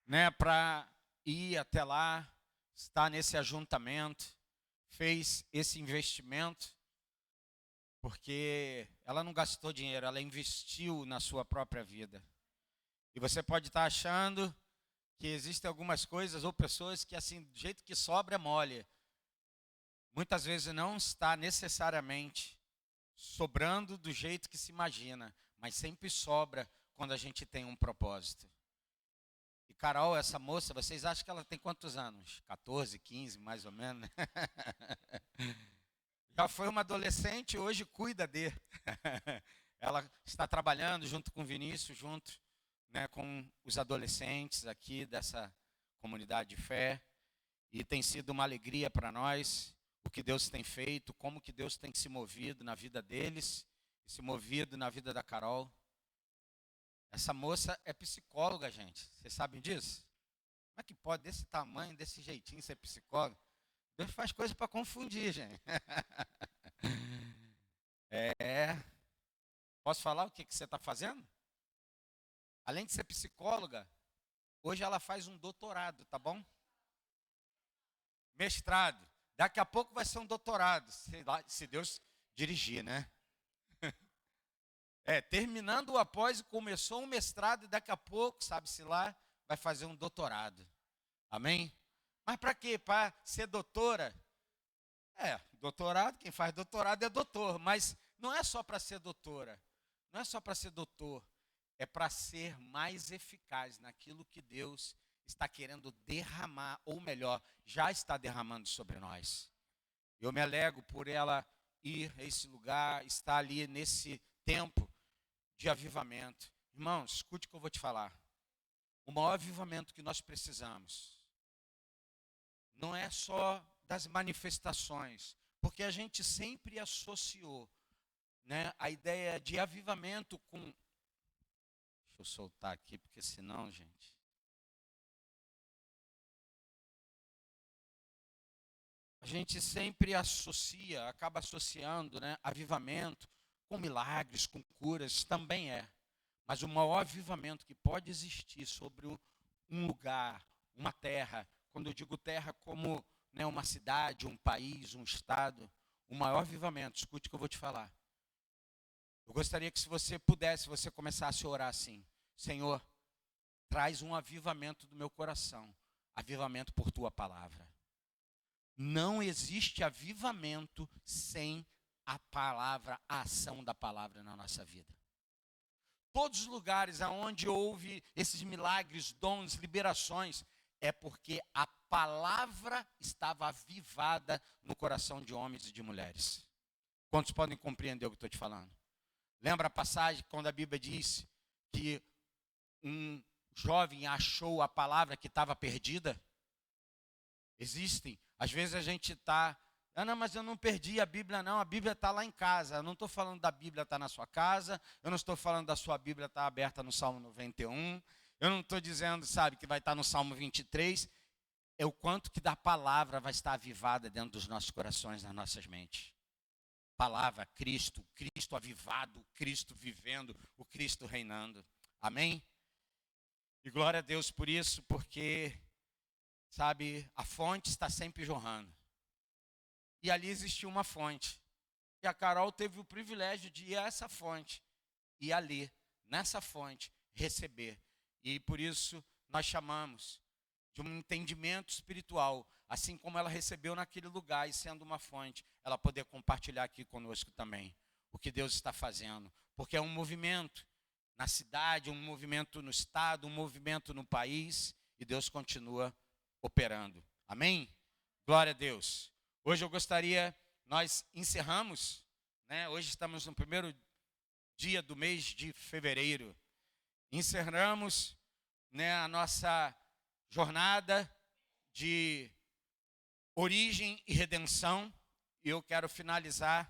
né, para ir até lá, estar nesse ajuntamento, fez esse investimento, porque ela não gastou dinheiro, ela investiu na sua própria vida. E você pode estar achando que existem algumas coisas ou pessoas que, assim, do jeito que sobra é mole. Muitas vezes não está necessariamente sobrando do jeito que se imagina, mas sempre sobra quando a gente tem um propósito. E Carol, essa moça, vocês acham que ela tem quantos anos? 14, 15, mais ou menos? Já foi uma adolescente, hoje cuida de. Ela está trabalhando junto com o Vinícius, junto, né, com os adolescentes aqui dessa comunidade de fé. E tem sido uma alegria para nós o que Deus tem feito, como que Deus tem se movido na vida deles, e se movido na vida da Carol. Essa moça é psicóloga, gente. Vocês sabem disso? Como é que pode, desse tamanho, desse jeitinho, ser psicóloga? Deus faz coisa para confundir, gente. É. Posso falar o que você está fazendo? Além de ser psicóloga, hoje ela faz um doutorado, tá bom? Mestrado. Daqui a pouco vai ser um doutorado, se Deus dirigir, né? Terminando o após, começou um mestrado e daqui a pouco, sabe-se lá, vai fazer um doutorado. Amém? Mas para quê? Para ser doutora? Doutorado, quem faz doutorado é doutor, mas não é só para ser doutora, não é só para ser doutor, é para ser mais eficaz naquilo que Deus está querendo derramar, ou melhor, já está derramando sobre nós. Eu me alegro por ela ir a esse lugar, estar ali nesse tempo de avivamento. Irmãos, escute o que eu vou te falar. O maior avivamento que nós precisamos não é só das manifestações, porque a gente sempre associou, né, a ideia de avivamento com... Deixa eu soltar aqui, porque senão, gente... A gente sempre associa, acaba associando, né, avivamento com milagres, com curas, também é. Mas o maior avivamento que pode existir sobre um lugar, uma terra, quando eu digo terra como, né, uma cidade, um país, um estado, o maior avivamento, escute o que eu vou te falar. Eu gostaria que se você pudesse, você começasse a orar assim: Senhor, traz um avivamento do meu coração, avivamento por tua palavra. Não existe avivamento sem a palavra, a ação da palavra na nossa vida. Todos os lugares onde houve esses milagres, dons, liberações, é porque a palavra estava avivada no coração de homens e de mulheres. Quantos podem compreender o que estou te falando? Lembra a passagem quando a Bíblia diz que um jovem achou a palavra que estava perdida? Existem. Às vezes a gente está... não, mas eu não perdi a Bíblia, não. A Bíblia está lá em casa. Eu não estou falando da Bíblia estar na sua casa. Eu não estou falando da sua Bíblia estar aberta no Salmo 91. Eu não estou dizendo, sabe, que vai estar no Salmo 23. É o quanto que da palavra vai estar avivada dentro dos nossos corações, nas nossas mentes. Palavra, Cristo, Cristo avivado, Cristo vivendo, o Cristo reinando. Amém? E glória a Deus por isso, porque... sabe, a fonte está sempre jorrando. E ali existiu uma fonte. E a Carol teve o privilégio de ir a essa fonte. E ali, nessa fonte, receber. E por isso nós chamamos de um entendimento espiritual. Assim como ela recebeu naquele lugar e sendo uma fonte, ela poder compartilhar aqui conosco também o que Deus está fazendo. Porque é um movimento na cidade, um movimento no estado, um movimento no país. E Deus continua operando. Amém? Glória a Deus. Hoje eu gostaria, nós encerramos, né? Hoje estamos no primeiro dia do mês de fevereiro. Encerramos, né, a nossa jornada de origem e redenção. E eu quero finalizar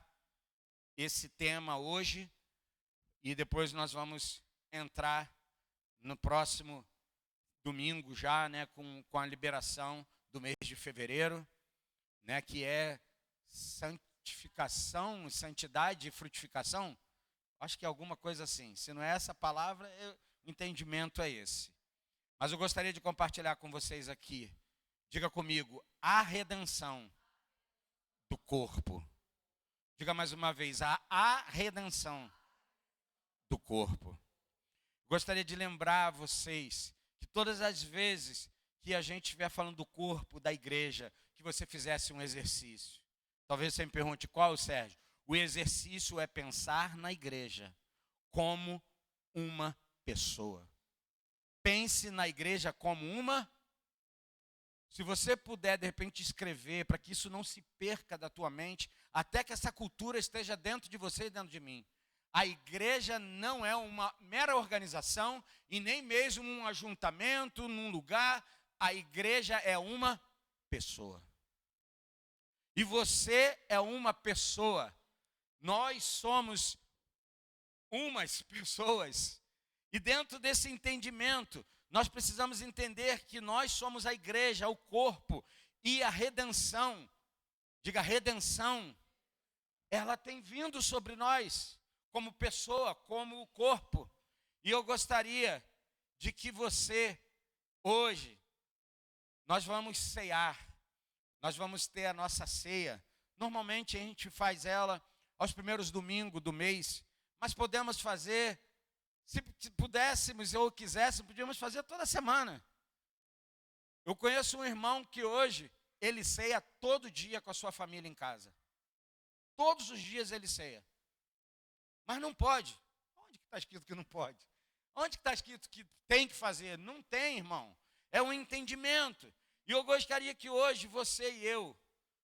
esse tema hoje. E depois nós vamos entrar no próximo domingo já, né, com a liberação do mês de fevereiro, né, que é santificação, santidade e frutificação. Acho que é alguma coisa assim. Se não é essa palavra, o entendimento é esse. Mas eu gostaria de compartilhar com vocês aqui. Diga comigo, a redenção do corpo. Diga mais uma vez, a redenção do corpo. Gostaria de lembrar a vocês que todas as vezes que a gente estiver falando do corpo da igreja, que você fizesse um exercício. Talvez você me pergunte, qual, Sérgio? O exercício é pensar na igreja como uma pessoa. Pense na igreja como uma. Se você puder, de repente, escrever, para que isso não se perca da tua mente, até que essa cultura esteja dentro de você e dentro de mim. A igreja não é uma mera organização e nem mesmo um ajuntamento num lugar. A igreja é uma pessoa. E você é uma pessoa. Nós somos umas pessoas. E dentro desse entendimento, nós precisamos entender que nós somos a igreja, o corpo, e a redenção, diga redenção, ela tem vindo sobre nós, como pessoa, como corpo. E eu gostaria de que você, hoje, nós vamos ceiar, nós vamos ter a nossa ceia. Normalmente a gente faz ela aos primeiros domingos do mês, mas podemos fazer, se pudéssemos ou quiséssemos, podíamos fazer toda semana. Eu conheço um irmão que hoje, ele ceia todo dia com a sua família em casa. Todos os dias ele ceia. Mas não pode. Onde que está escrito que não pode? Onde que está escrito que tem que fazer? Não tem, irmão. É um entendimento. E eu gostaria que hoje você e eu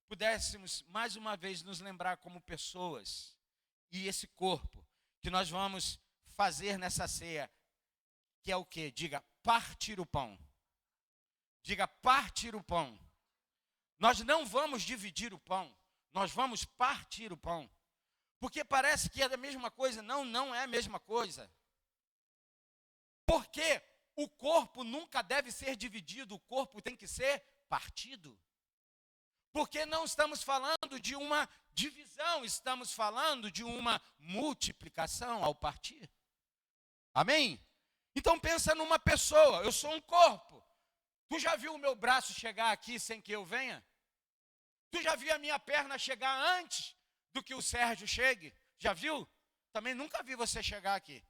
pudéssemos mais uma vez nos lembrar como pessoas e esse corpo que nós vamos fazer nessa ceia, que é o quê? Diga, partir o pão. Diga, partir o pão. Nós não vamos dividir o pão, nós vamos partir o pão. Porque parece que é a mesma coisa. Não, não é a mesma coisa. Porque o corpo nunca deve ser dividido, o corpo tem que ser partido. Porque não estamos falando de uma divisão, estamos falando de uma multiplicação ao partir. Amém? Então pensa numa pessoa, eu sou um corpo. Tu já viu o meu braço chegar aqui sem que eu venha? Tu já viu a minha perna chegar antes do que o Sérgio chegue? Já viu? Também nunca vi você chegar aqui.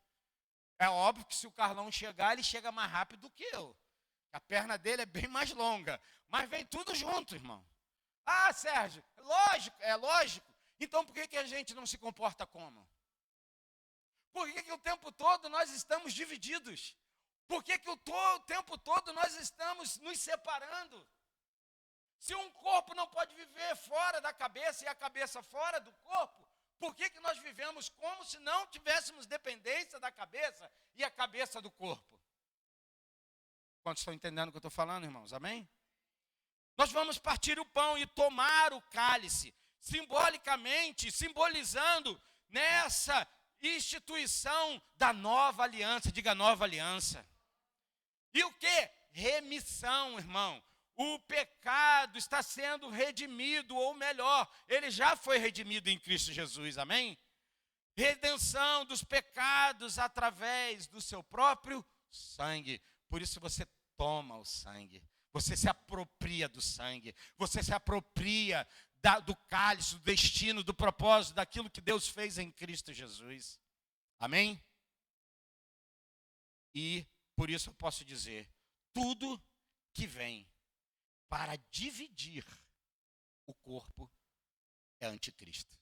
É óbvio que se o Carlão chegar, ele chega mais rápido do que eu. A perna dele é bem mais longa. Mas vem tudo junto, irmão. Ah, Sérgio, é lógico, é lógico. Então por que a gente não se comporta como? Por que o tempo todo nós estamos divididos? Por que o tempo todo nós estamos nos separando? Se um corpo não pode viver fora da cabeça e a cabeça fora do corpo, por que nós vivemos como se não tivéssemos dependência da cabeça e a cabeça do corpo? Quantos estão entendendo o que eu estou falando, irmãos? Amém? Nós vamos partir o pão e tomar o cálice, simbolicamente, simbolizando nessa instituição da nova aliança. Diga nova aliança. E o que? Remissão, irmão. O pecado está sendo redimido, ou melhor, ele já foi redimido em Cristo Jesus, amém? Redenção dos pecados através do seu próprio sangue. Por isso você toma o sangue, você se apropria do sangue, você se apropria do cálice, do destino, do propósito, daquilo que Deus fez em Cristo Jesus, amém? E por isso eu posso dizer, tudo que vem para dividir o corpo é anticristo.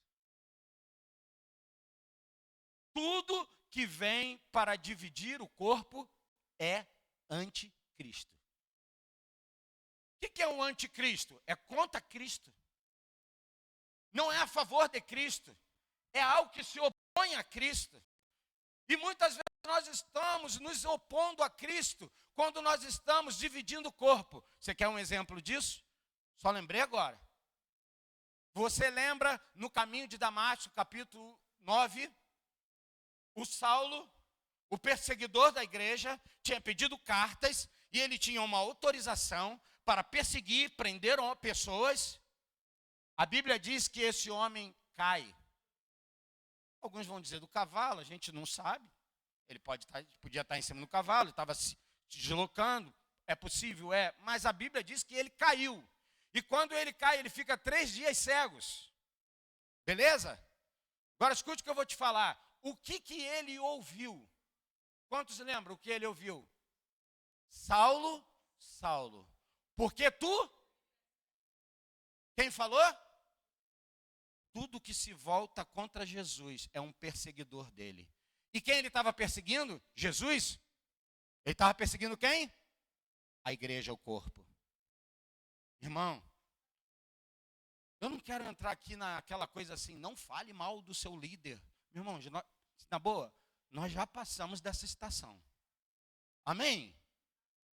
Tudo que vem para dividir o corpo é anticristo. O que é o anticristo? É contra Cristo. Não é a favor de Cristo. É algo que se opõe a Cristo. E muitas vezes nós estamos nos opondo a Cristo quando nós estamos dividindo o corpo. Você quer um exemplo disso? Só lembrei agora. Você lembra no caminho de Damasco, capítulo 9, o Saulo, o perseguidor da igreja, tinha pedido cartas e ele tinha uma autorização para perseguir, prender pessoas. A Bíblia diz que esse homem cai. Alguns vão dizer do cavalo, a gente não sabe. Ele podia estar em cima do cavalo, estava se deslocando. É possível? É. Mas a Bíblia diz que ele caiu. E quando ele cai, ele fica 3 dias cegos. Beleza? Agora escute o que eu vou te falar. O que ele ouviu? Quantos lembram o que ele ouviu? Saulo, Saulo, por que tu? Quem falou? Tudo que se volta contra Jesus é um perseguidor dele. E quem ele estava perseguindo? Jesus? Ele estava perseguindo quem? A igreja, o corpo. Irmão, eu não quero entrar aqui naquela coisa assim, não fale mal do seu líder. Meu irmão, na boa, nós já passamos dessa estação. Amém?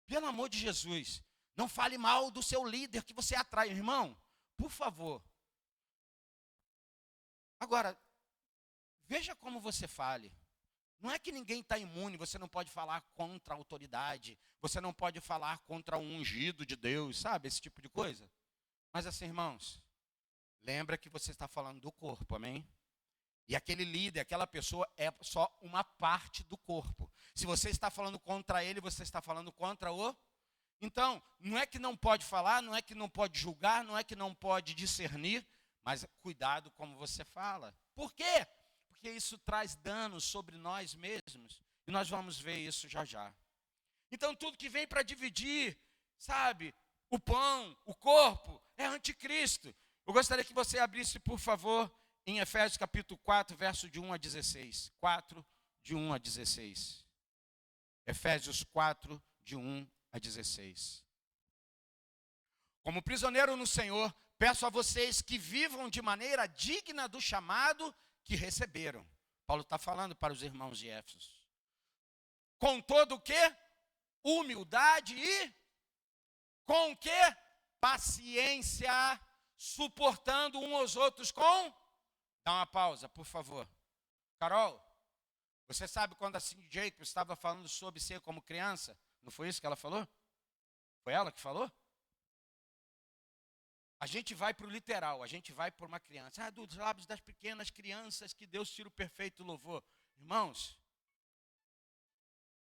Pelo amor de Jesus, não fale mal do seu líder que você atrai. Irmão, por favor. Agora, veja como você fale. Não é que ninguém está imune, você não pode falar contra a autoridade, você não pode falar contra o ungido de Deus, sabe? Esse tipo de coisa. Mas assim, irmãos, lembra que você está falando do corpo, amém? E aquele líder, aquela pessoa é só uma parte do corpo. Se você está falando contra ele, você está falando contra o... Então, não é que não pode falar, não é que não pode julgar, não é que não pode discernir, mas cuidado como você fala. Por quê? Porque isso traz danos sobre nós mesmos. E nós vamos ver isso já já. Então, tudo que vem para dividir, sabe, o pão, o corpo, é anticristo. Eu gostaria que você abrisse, por favor, em Efésios capítulo 4, verso de 1 a 16. 4, de 1 a 16. Efésios 4, de 1 a 16. Como prisioneiro no Senhor, peço a vocês que vivam de maneira digna do chamado que receberam. Paulo está falando para os irmãos de Éfeso. Com todo o quê? Humildade e com o quê? Paciência, suportando uns aos outros com... Dá uma pausa, por favor. Carol, você sabe quando a Cindy Jacobs estava falando sobre ser como criança? Não foi isso que ela falou? Foi ela que falou? A gente vai para o literal, a gente vai por uma criança. Dos lábios das pequenas crianças que Deus tira o perfeito louvor. Irmãos,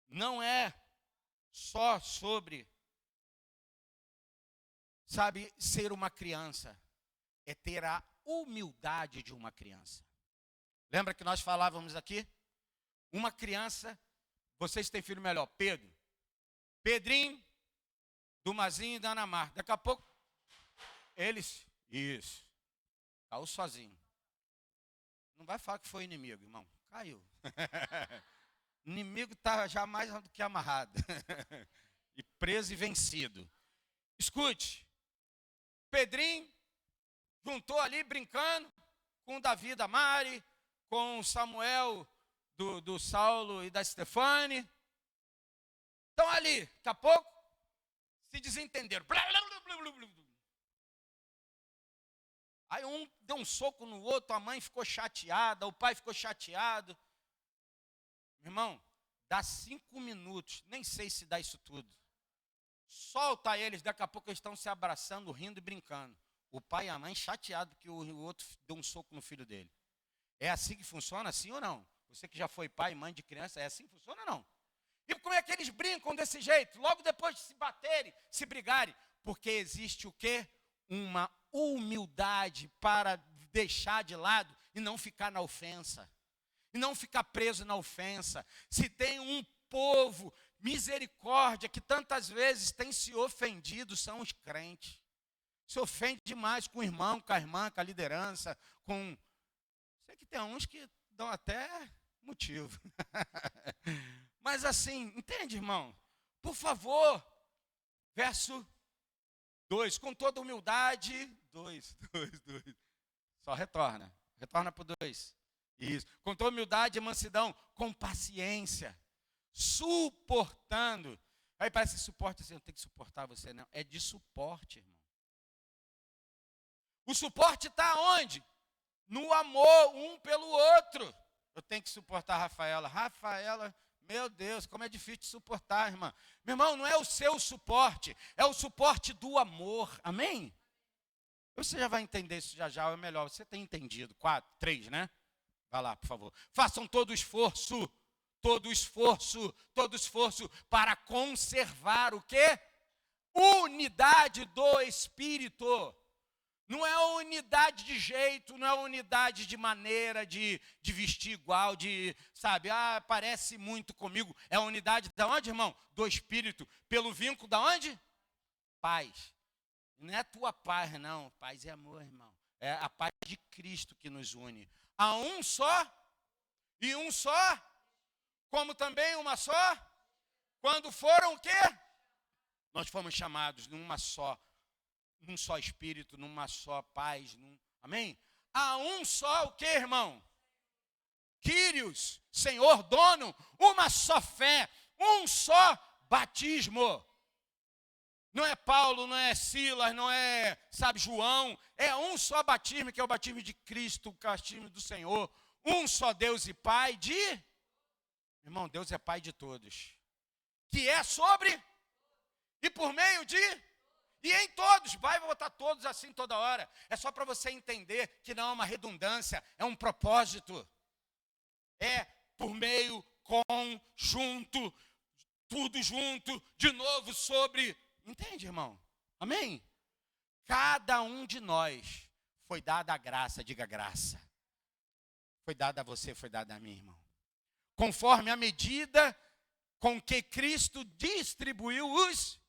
não é só sobre, sabe, ser uma criança. É ter a humildade de uma criança. Lembra que nós falávamos aqui? Uma criança, vocês têm filho melhor, Pedro. Pedrinho, do Mazinho e da Ana Marta. Daqui a pouco, eles, isso, caiu sozinho. Não vai falar que foi inimigo, irmão. Caiu. Inimigo está já mais do que amarrado. E preso e vencido. Escute, Pedrinho juntou ali brincando com Davi da Mari, com Samuel do Saulo e da Stefane. Estão ali, daqui a pouco se desentenderam. Aí um deu um soco no outro, a mãe ficou chateada, o pai ficou chateado. Meu irmão, dá 5 minutos, nem sei se dá isso tudo. Solta eles, daqui a pouco eles estão se abraçando, rindo e brincando. O pai e a mãe chateados porque o outro deu um soco no filho dele. É assim que funciona, assim ou não? Você que já foi pai e mãe de criança, é assim que funciona ou não? E como é que eles brincam desse jeito? Logo depois de se baterem, se brigarem. Porque existe o quê? Uma humildade para deixar de lado e não ficar na ofensa. E não ficar preso na ofensa. Se tem um povo, misericórdia, que tantas vezes tem se ofendido, são os crentes. Se ofende demais com o irmão, com a irmã, com a liderança, com... Sei que tem uns que dão até motivo. Mas assim, entende, irmão? Por favor, verso 2, com toda humildade, 2. Só retorna para o 2. Isso, com toda humildade e mansidão, com paciência, suportando. Aí parece suporte assim, eu tenho que suportar você, não. É de suporte, irmão. O suporte está onde? No amor um pelo outro. Eu tenho que suportar a Rafaela. Rafaela, meu Deus, como é difícil de suportar, irmã. Meu irmão, não é o seu suporte, é o suporte do amor. Amém? Você já vai entender isso já já, é melhor. Você tem entendido. 4, 3, né? Vai lá, por favor. Façam todo o esforço. todo esforço para conservar o quê? Unidade do Espírito. Não é unidade de jeito, não é unidade de maneira de vestir igual, sabe, parece muito comigo. É a unidade da onde, irmão? Do Espírito. Pelo vínculo da onde? Paz. Não é tua paz, não. Paz é amor, irmão. É a paz de Cristo que nos une. Há um só e um só, como também uma só. Quando foram o quê? Nós fomos chamados num só Espírito, numa só paz. Amém? Há um só o quê, irmão? Kyrios, Senhor, dono, uma só fé, um só batismo. Não é Paulo, não é Silas, não é, João. É um só batismo, que é o batismo de Cristo, o batismo do Senhor. Um só Deus e Pai de... Irmão, Deus é Pai de todos. Que é sobre e por meio de... E em todos, vai botar todos assim toda hora. É só para você entender que não é uma redundância, é um propósito. É por meio, com, junto, tudo junto, de novo sobre... Entende, irmão? Amém? Cada um de nós foi dada a graça, diga graça. Foi dada a você, foi dada a mim, irmão. Conforme a medida com que Cristo distribuiu os...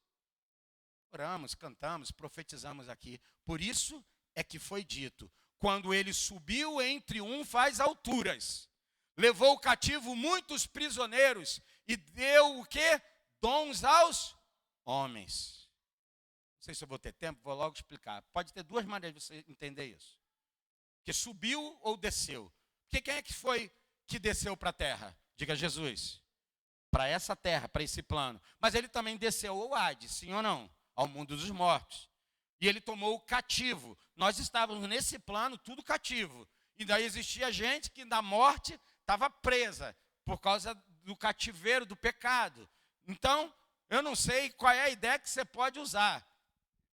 Oramos, cantamos, profetizamos aqui. Por isso é que foi dito, quando ele subiu entre faz alturas, levou cativo muitos prisioneiros e deu o quê? Dons aos homens. Não sei se eu vou ter tempo, vou logo explicar. Pode ter duas maneiras de você entender isso. Que subiu ou desceu. Porque quem é que foi que desceu para a terra? Diga Jesus. Para essa terra, para esse plano. Mas ele também desceu ao Hades, sim ou não? Ao mundo dos mortos. E ele tomou o cativo. Nós estávamos nesse plano, tudo cativo. E daí existia gente que na morte estava presa por causa do cativeiro, do pecado. Então, eu não sei qual é a ideia que você pode usar.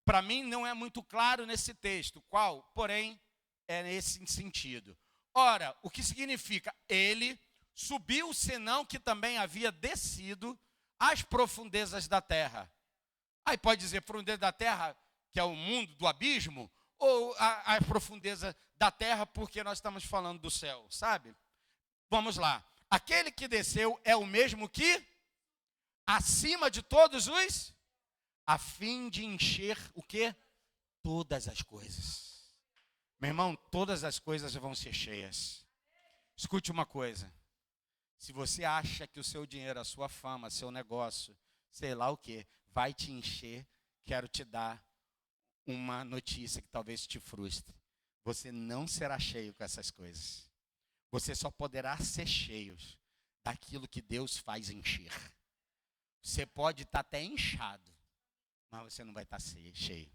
Para mim não é muito claro nesse texto. Qual? Porém, é nesse sentido. Ora, o que significa? Ele subiu, senão que também havia descido às profundezas da terra. Aí pode dizer profundeza da terra, que é o mundo do abismo, ou a profundeza da terra, porque nós estamos falando do céu, sabe? Vamos lá. Aquele que desceu é o mesmo que acima de todos os, a fim de encher o quê? Todas as coisas. Meu irmão, todas as coisas vão ser cheias. Escute uma coisa. Se você acha que o seu dinheiro, a sua fama, seu negócio, sei lá o quê, vai te encher, quero te dar uma notícia que talvez te frustre. Você não será cheio com essas coisas. Você só poderá ser cheio daquilo que Deus faz encher. Você pode estar até inchado, mas você não vai estar cheio.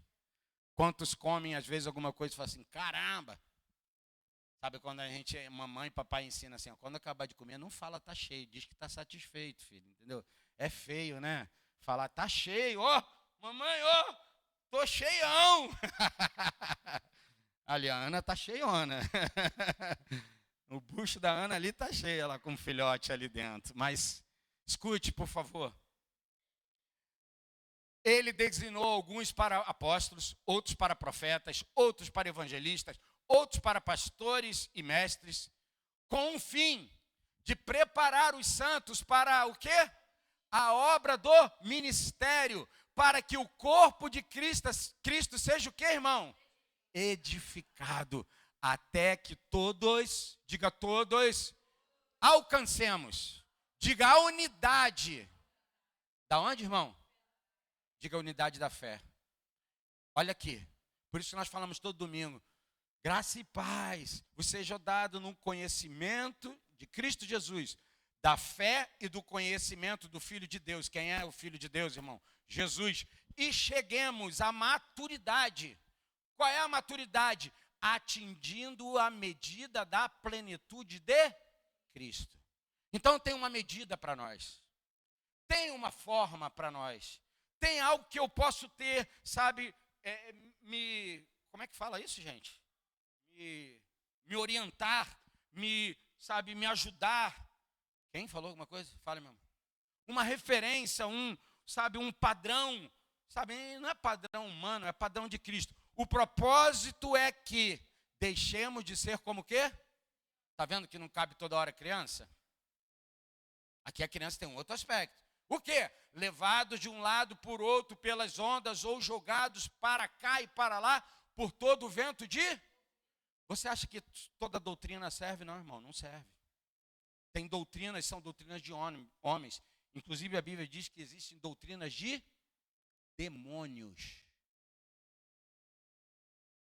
Quantos comem, às vezes, alguma coisa e falam assim, caramba. Sabe quando mamãe e papai ensinam assim, ó, quando acabar de comer, não fala tá cheio, diz que tá satisfeito, filho, entendeu? É feio, né? Falar tá cheio, ó, mamãe, ó, tô cheião. Ali, a Ana tá cheiona. O bucho da Ana ali tá cheio, ela com um filhote ali dentro. Mas, escute, por favor. Ele designou alguns para apóstolos, outros para profetas, outros para evangelistas, outros para pastores e mestres, com o fim de preparar os santos para o quê? A obra do ministério, para que o corpo de Cristo seja o quê, irmão? Edificado, até que todos, diga todos, alcancemos, diga a unidade. Da onde, irmão? Diga a unidade da fé. Olha aqui, por isso que nós falamos todo domingo. Graça e paz vos seja dado no conhecimento de Cristo Jesus, da fé e do conhecimento do Filho de Deus. Quem é o Filho de Deus, irmão? Jesus. E cheguemos à maturidade. Qual é a maturidade? Atingindo a medida da plenitude de Cristo. Então tem uma medida para nós. Tem uma forma para nós. Tem algo que eu posso ter, sabe, como é que fala isso, gente? Me orientar, me ajudar. Quem falou alguma coisa? Fala mesmo. Uma referência, um padrão, sabe? Não é padrão humano, é padrão de Cristo. O propósito é que deixemos de ser como o quê? Está vendo que não cabe toda hora criança? Aqui a criança tem um outro aspecto. O quê? Levados de um lado por outro pelas ondas ou jogados para cá e para lá por todo o vento de... Você acha que toda doutrina serve? Não, irmão, não serve. Tem doutrinas, são doutrinas de homens. Inclusive a Bíblia diz que existem doutrinas de demônios.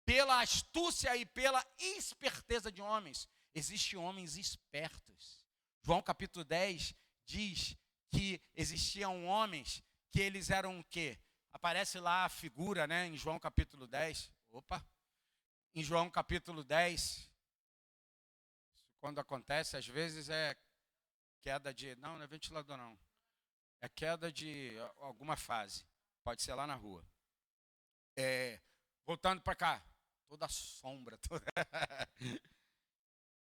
Pela astúcia e pela esperteza de homens. Existem homens espertos. João capítulo 10 diz que existiam homens que eles eram o quê? Aparece lá a figura, né, em João capítulo 10. Em João capítulo 10, quando acontece, às vezes é queda de... Não é ventilador não. É queda de alguma fase. Pode ser lá na rua. Voltando para cá. Toda sombra.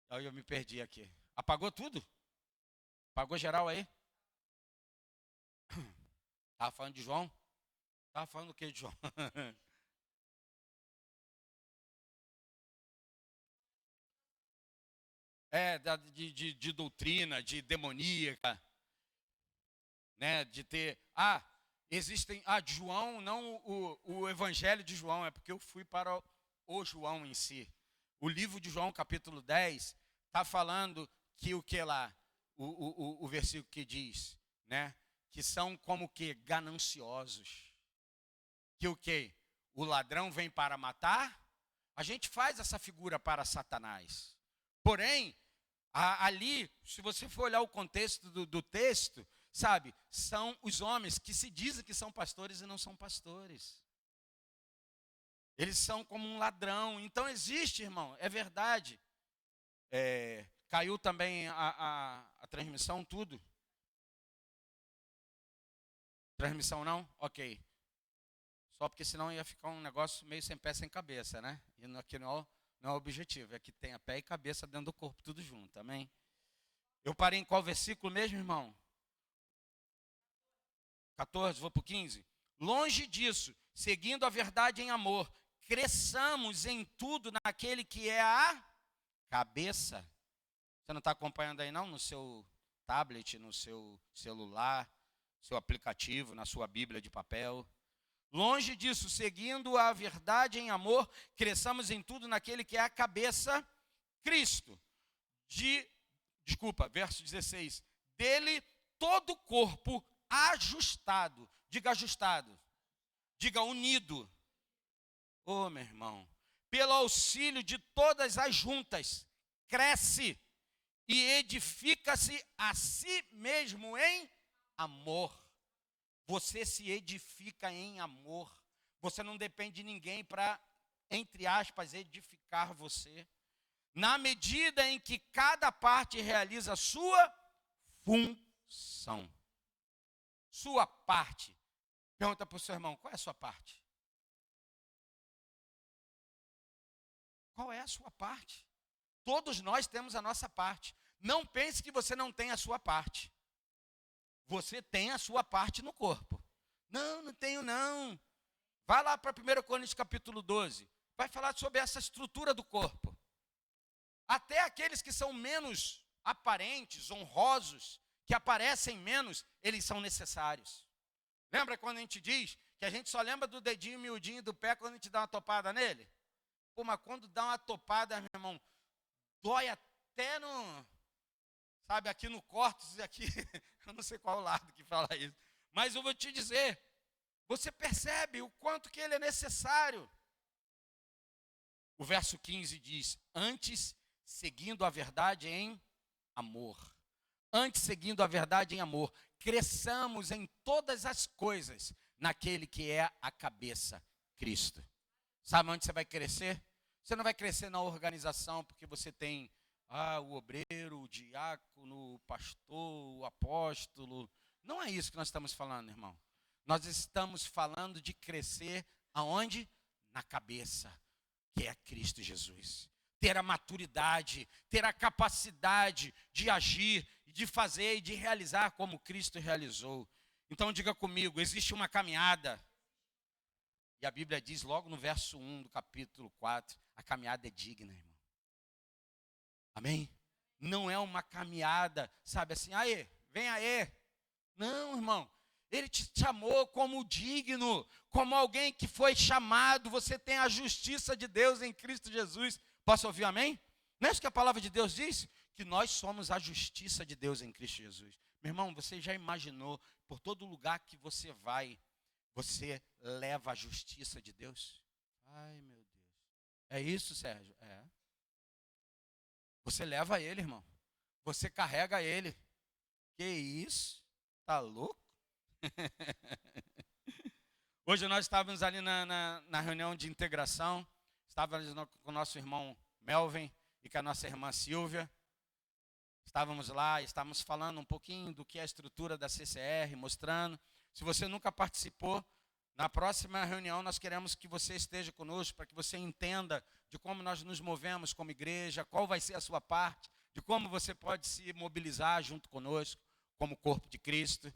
Aí eu me perdi aqui. Apagou tudo? Apagou geral aí? Estava falando de João? Estava falando o que de João? De doutrina, de demoníaca, né? De ter... existem... de João, não o evangelho de João, é porque eu fui para o João em si. O livro de João, capítulo 10, está falando que o que lá? O versículo que diz, né? Que são como que gananciosos. Que o que? O ladrão vem para matar. A gente faz essa figura para Satanás. Porém, ali, se você for olhar o contexto do texto, sabe? São os homens que se dizem que são pastores e não são pastores. Eles são como um ladrão. Então existe, irmão, é verdade. Caiu também a transmissão, tudo? Transmissão não? Ok. Só porque senão ia ficar um negócio meio sem pé, sem cabeça, né? E aqui não é o objetivo, é que tenha pé e cabeça dentro do corpo, tudo junto, amém? Eu parei em qual versículo mesmo, irmão? 14, vou para o 15. Longe disso, seguindo a verdade em amor, cresçamos em tudo naquele que é a cabeça. Você não está acompanhando aí não? No seu tablet, no seu celular, seu aplicativo, na sua Bíblia de papel. Longe disso, seguindo a verdade em amor, cresçamos em tudo naquele que é a cabeça, Cristo. Verso 16. Dele todo o corpo ajustado. Diga unido. Meu irmão. Pelo auxílio de todas as juntas, cresce e edifica-se a si mesmo em amor. Você se edifica em amor. Você não depende de ninguém para, entre aspas, edificar você. Na medida em que cada parte realiza a sua função. Sua parte. Pergunta para o seu irmão, qual é a sua parte? Qual é a sua parte? Todos nós temos a nossa parte. Não pense que você não tem a sua parte. Você tem a sua parte no corpo. Não tenho não. Vai lá para 1 Coríntios capítulo 12. Vai falar sobre essa estrutura do corpo. Até aqueles que são menos aparentes, honrosos, que aparecem menos, eles são necessários. Lembra quando a gente diz que a gente só lembra do dedinho miudinho do pé quando a gente dá uma topada nele? Mas quando dá uma topada, meu irmão, dói até no... Sabe, aqui no córtex, aqui, eu não sei qual lado que fala isso. Mas eu vou te dizer, você percebe o quanto que ele é necessário. O verso 15 diz, antes seguindo a verdade em amor. Antes seguindo a verdade em amor, cresçamos em todas as coisas naquele que é a cabeça, Cristo. Sabe onde você vai crescer? Você não vai crescer na organização porque você tem... o obreiro, o diácono, o pastor, o apóstolo. Não é isso que nós estamos falando, irmão. Nós estamos falando de crescer aonde? Na cabeça, que é Cristo Jesus. Ter a maturidade, ter a capacidade de agir, de fazer e de realizar como Cristo realizou. Então diga comigo, existe uma caminhada. E a Bíblia diz logo no verso 1 do capítulo 4, a caminhada é digna, irmão. Amém? Não é uma caminhada, sabe assim, aí, vem aí. Não, irmão. Ele te chamou como digno, como alguém que foi chamado. Você tem a justiça de Deus em Cristo Jesus. Posso ouvir amém? Não é isso que a palavra de Deus diz? Que nós somos a justiça de Deus em Cristo Jesus. Meu irmão, você já imaginou, por todo lugar que você vai, você leva a justiça de Deus? Ai, meu Deus. É isso, Sérgio? É. Você leva ele, irmão. Você carrega ele. Que isso? Tá louco? Hoje nós estávamos ali na reunião de integração. Estávamos com o nosso irmão Melvin e com a nossa irmã Silvia. Estávamos lá e estávamos falando um pouquinho do que é a estrutura da CCR, mostrando. Se você nunca participou, na próxima reunião nós queremos que você esteja conosco para que você entenda de como nós nos movemos como igreja, qual vai ser a sua parte, de como você pode se mobilizar junto conosco como corpo de Cristo.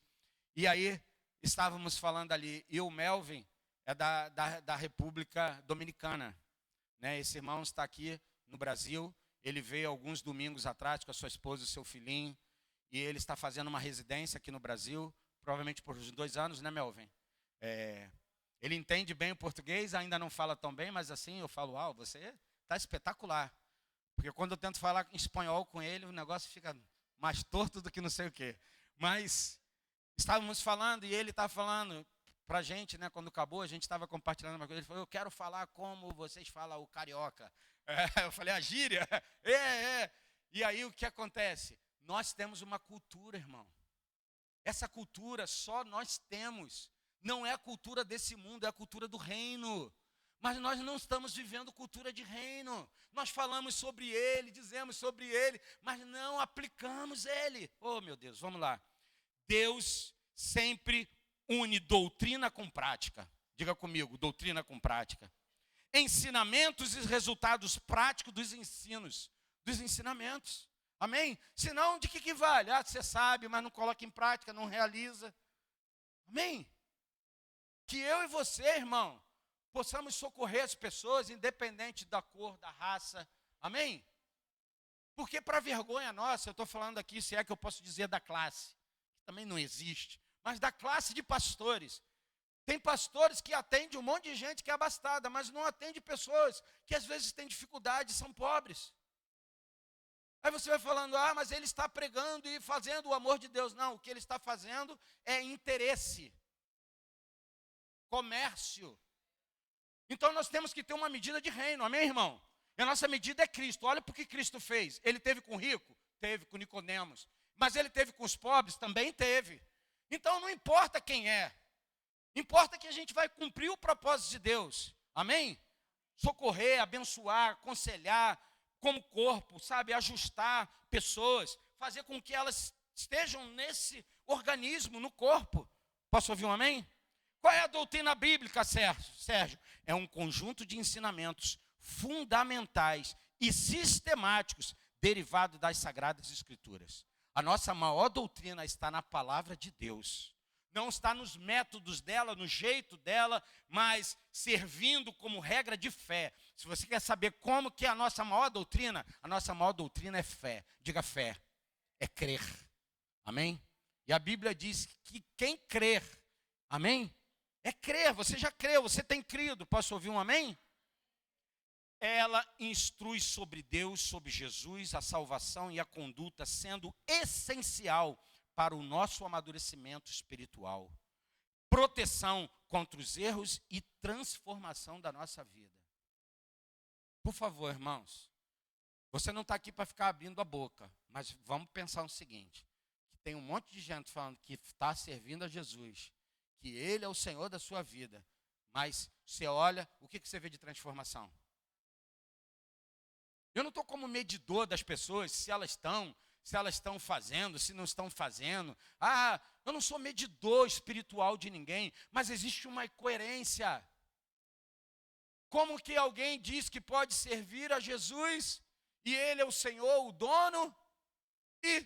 E aí estávamos falando ali, e o Melvin é da República Dominicana, né? Esse irmão está aqui no Brasil. Ele veio alguns domingos atrás com a sua esposa e seu filhinho, e ele está fazendo uma residência aqui no Brasil, provavelmente por uns 2 anos, né, Melvin? Ele entende bem o português, ainda não fala tão bem, mas assim eu falo, uau, você está espetacular. Porque quando eu tento falar em espanhol com ele, o negócio fica mais torto do que não sei o quê. Mas estávamos falando e ele estava falando para a gente, né, quando acabou, a gente estava compartilhando uma coisa, ele falou, eu quero falar como vocês falam o carioca. Eu falei, a gíria? E aí o que acontece? Nós temos uma cultura, irmão. Essa cultura só nós temos. Não é a cultura desse mundo, é a cultura do reino. Mas nós não estamos vivendo cultura de reino. Nós falamos sobre ele, dizemos sobre ele, mas não aplicamos ele. Oh, meu Deus, vamos lá. Deus sempre une doutrina com prática. Diga comigo, doutrina com prática. Ensinamentos e resultados práticos dos ensinos, dos ensinamentos. Amém? Senão, de que vale? Você sabe, mas não coloca em prática, não realiza. Amém? Que eu e você, irmão, possamos socorrer as pessoas, independente da cor, da raça. Amém? Porque para vergonha nossa, eu estou falando aqui, se é que eu posso dizer da classe, que também não existe, mas da classe de pastores. Tem pastores que atendem um monte de gente que é abastada, mas não atende pessoas que às vezes têm dificuldade, são pobres. Aí você vai falando, mas ele está pregando e fazendo o amor de Deus. Não, o que ele está fazendo é interesse, comércio. Então nós temos que ter uma medida de reino, amém, irmão? E a nossa medida é Cristo. Olha por que Cristo fez. Ele teve com o rico? Teve com Nicodemos. Mas ele teve com os pobres? Também teve. Então não importa quem é. Importa que a gente vai cumprir o propósito de Deus. Amém? Socorrer, abençoar, aconselhar, como corpo, sabe? Ajustar pessoas, fazer com que elas estejam nesse organismo, no corpo. Posso ouvir um amém? Qual é a doutrina bíblica, Sérgio? É um conjunto de ensinamentos fundamentais e sistemáticos derivados das Sagradas Escrituras. A nossa maior doutrina está na palavra de Deus. Não está nos métodos dela, no jeito dela, mas servindo como regra de fé. Se você quer saber como que é a nossa maior doutrina é fé. Diga fé. É crer. Amém? E a Bíblia diz que quem crer, amém? É crer, você já creu, você tem crido. Posso ouvir um amém? Ela instrui sobre Deus, sobre Jesus, a salvação e a conduta, sendo essencial para o nosso amadurecimento espiritual, proteção contra os erros e transformação da nossa vida. Por favor, irmãos, você não está aqui para ficar abrindo a boca, mas vamos pensar o seguinte, que tem um monte de gente falando que está servindo a Jesus, que Ele é o Senhor da sua vida, mas você olha, o que você vê de transformação? Eu não estou como medidor das pessoas, se elas estão fazendo, se não estão fazendo. Eu não sou medidor espiritual de ninguém, mas existe uma incoerência. Como que alguém diz que pode servir a Jesus, e Ele é o Senhor, o dono, e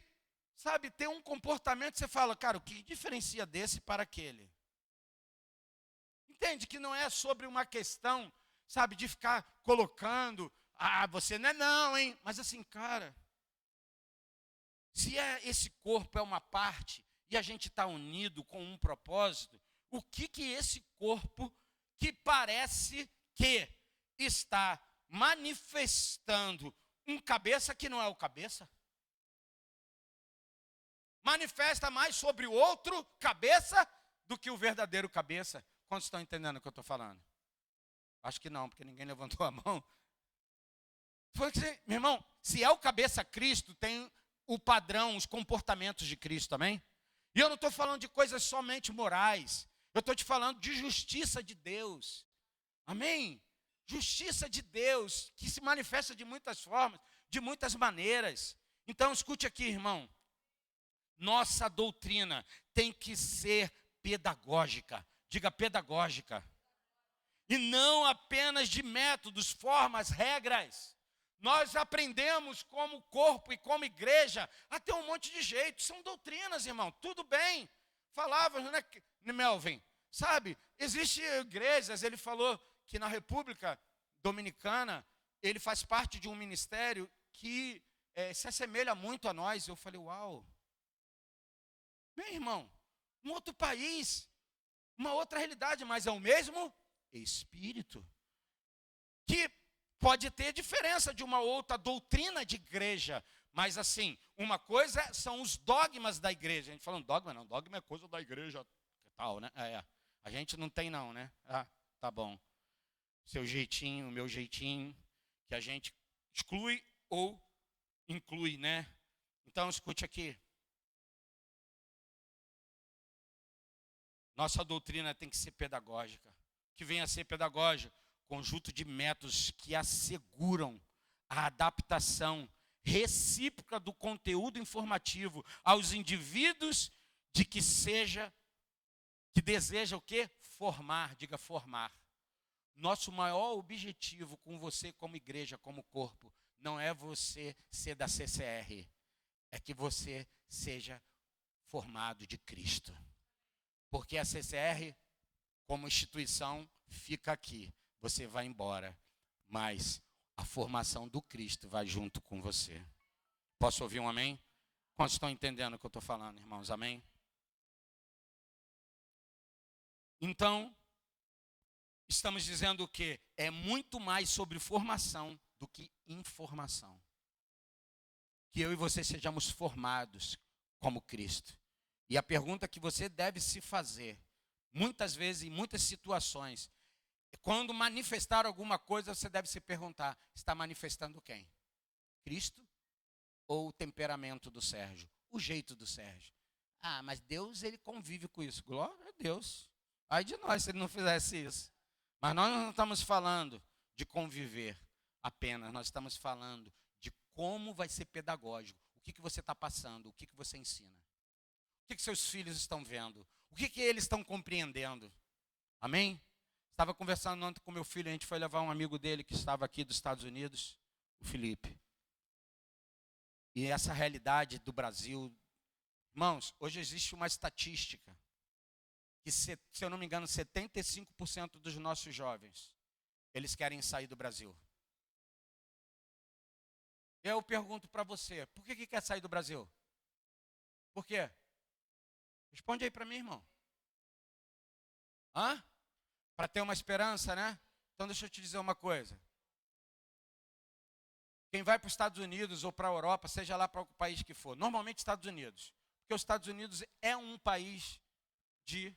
sabe, ter um comportamento, você fala, cara, o que diferencia desse para aquele? Entende que não é sobre uma questão, sabe, de ficar colocando, você não é não, hein? Mas assim, cara, se esse corpo é uma parte e a gente está unido com um propósito, o que esse corpo que parece que está manifestando um cabeça que não é o cabeça? Manifesta mais sobre o outro cabeça do que o verdadeiro cabeça. Quantos estão entendendo o que eu estou falando? Acho que não, porque ninguém levantou a mão. Meu irmão, se é o cabeça Cristo, tem o padrão, os comportamentos de Cristo, amém? E eu não estou falando de coisas somente morais. Eu estou te falando de justiça de Deus. Amém? Justiça de Deus, que se manifesta de muitas formas, de muitas maneiras. Então, escute aqui, irmão. Nossa doutrina tem que ser pedagógica. Diga pedagógica. E não apenas de métodos, formas, regras. Nós aprendemos como corpo e como igreja a ter um monte de jeito. São doutrinas, irmão. Tudo bem. Falávamos, né, Melvin? Sabe, existem igrejas, ele falou que na República Dominicana, ele faz parte de um ministério que se assemelha muito a nós. Eu falei, uau. Meu irmão, um outro país, uma outra realidade, mas é o mesmo Espírito. Que pode ter diferença de uma outra doutrina de igreja, mas assim, uma coisa são os dogmas da igreja. A gente falando dogma não, dogma é coisa da igreja tal, né? A gente não tem não, né? Tá bom. Seu jeitinho, meu jeitinho, que a gente exclui ou inclui, né? Então, escute aqui. Nossa doutrina tem que ser pedagógica. Que venha a ser pedagógica. Conjunto de métodos que asseguram a adaptação recíproca do conteúdo informativo aos indivíduos de que deseja o quê? Formar, diga formar. Nosso maior objetivo com você como igreja, como corpo, não é você ser da CCR, é que você seja formado de Cristo. Porque a CCR, como instituição, fica aqui. Você vai embora, mas a formação do Cristo vai junto com você. Posso ouvir um amém? Quantos estão entendendo o que eu estou falando, irmãos? Amém? Então, estamos dizendo que é muito mais sobre formação do que informação. Que eu e você sejamos formados como Cristo. E a pergunta que você deve se fazer, muitas vezes, em muitas situações, quando manifestar alguma coisa, você deve se perguntar, está manifestando quem? Cristo ou o temperamento do Sérgio? O jeito do Sérgio? Mas Deus, ele convive com isso. Glória a Deus. Ai de nós se ele não fizesse isso. Mas nós não estamos falando de conviver apenas, nós estamos falando de como vai ser pedagógico. O que você está passando, o que você ensina. O que seus filhos estão vendo? O que eles estão compreendendo? Amém? Estava conversando ontem com meu filho, a gente foi levar um amigo dele que estava aqui dos Estados Unidos, o Felipe. E essa realidade do Brasil, irmãos, hoje existe uma estatística que, se eu não me engano, 75% dos nossos jovens, eles querem sair do Brasil. Eu pergunto para você, por que quer sair do Brasil? Por quê? Responde aí para mim, irmão. Para ter uma esperança, né? Então deixa eu te dizer uma coisa. Quem vai para os Estados Unidos ou para a Europa, seja lá para o país que for, normalmente Estados Unidos, porque os Estados Unidos é um país de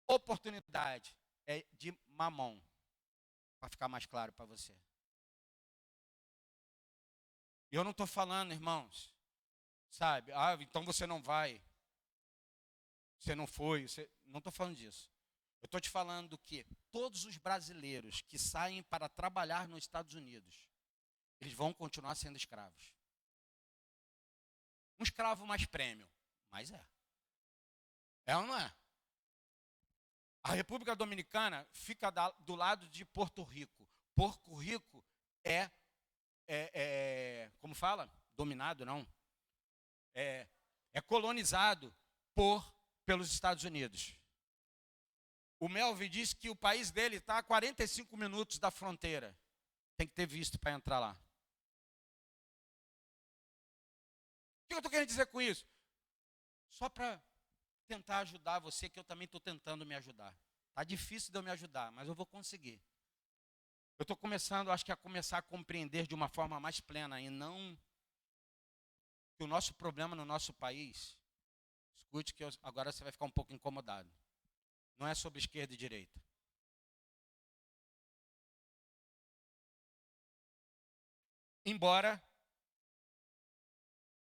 oportunidade, é de mamão, para ficar mais claro para você. E eu não estou falando, irmãos, sabe, então você não vai, você não foi, não estou falando disso. Eu estou te falando que todos os brasileiros que saem para trabalhar nos Estados Unidos, eles vão continuar sendo escravos. Um escravo mais prêmio, mas é. É ou não é? A República Dominicana fica do lado de Porto Rico. Porto Rico como fala? Dominado, não. é colonizado pelos Estados Unidos. O Melvin diz que o país dele está a 45 minutos da fronteira. Tem que ter visto para entrar lá. O que eu estou querendo dizer com isso? Só para tentar ajudar você, que eu também estou tentando me ajudar. Está difícil de eu me ajudar, mas eu vou conseguir. Eu estou começando, acho que a começar a compreender de uma forma mais plena e não que o nosso problema no nosso país, escute que agora você vai ficar um pouco incomodado, não é sobre esquerda e direita. Embora,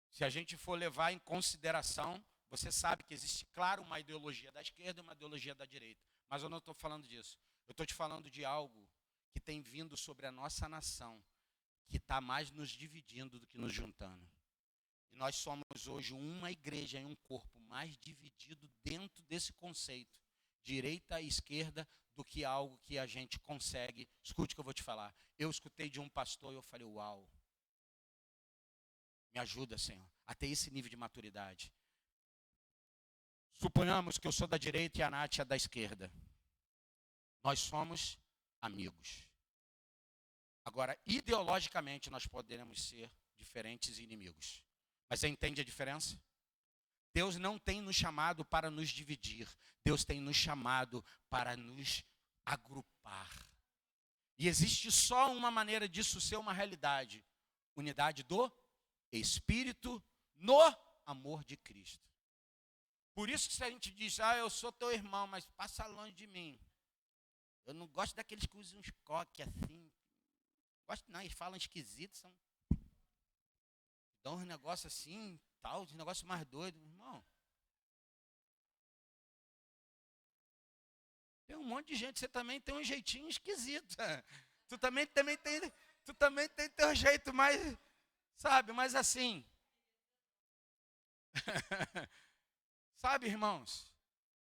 se a gente for levar em consideração, você sabe que existe, claro, uma ideologia da esquerda e uma ideologia da direita. Mas eu não estou falando disso. Eu estou te falando de algo que tem vindo sobre a nossa nação, que está mais nos dividindo do que nos juntando. E nós somos hoje uma igreja e um corpo mais dividido dentro desse conceito, direita e esquerda, do que algo que a gente consegue. Escute o que eu vou te falar. Eu escutei de um pastor e eu falei, uau, me ajuda, Senhor, a ter esse nível de maturidade. Suponhamos que eu sou da direita e a Nath é da esquerda. Nós somos amigos. Agora, ideologicamente, nós poderemos ser diferentes inimigos. Mas você entende a diferença? Deus não tem nos chamado para nos dividir. Deus tem nos chamado para nos agrupar. E existe só uma maneira disso ser uma realidade. Unidade do Espírito no amor de Cristo. Por isso que se a gente diz, eu sou teu irmão, mas passa longe de mim. Eu não gosto daqueles que usam uns coques assim. Gosto não, eles falam esquisito, dão uns negócios assim, tal, uns negócios mais doidos, irmão. Tem um monte de gente, você também tem um jeitinho esquisito. Tu também tem teu jeito mais, sabe, mais assim. Sabe, irmãos,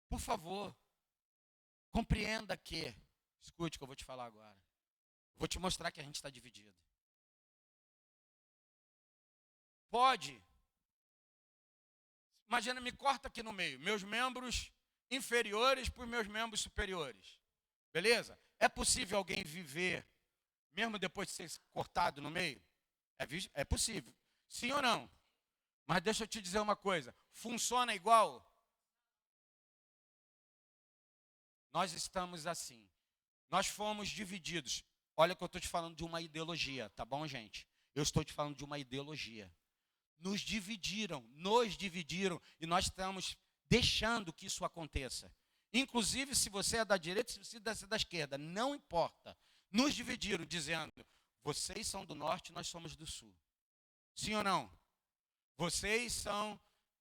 por favor, compreenda que, escute o que eu vou te falar agora. Vou te mostrar que a gente está dividido. Pode. Imagina, me corta aqui no meio. Meus membros inferiores para os meus membros superiores. Beleza? É possível alguém viver, mesmo depois de ser cortado no meio? É possível. Sim ou não? Mas deixa eu te dizer uma coisa. Funciona igual? Nós estamos assim. Nós fomos divididos. Olha que eu estou te falando de uma ideologia, tá bom, gente? Eu estou te falando de uma ideologia. Nos dividiram e nós estamos deixando que isso aconteça. Inclusive, se você é da direita, se você é da esquerda, não importa. Nos dividiram dizendo, vocês são do norte, nós somos do sul. Sim ou não? Vocês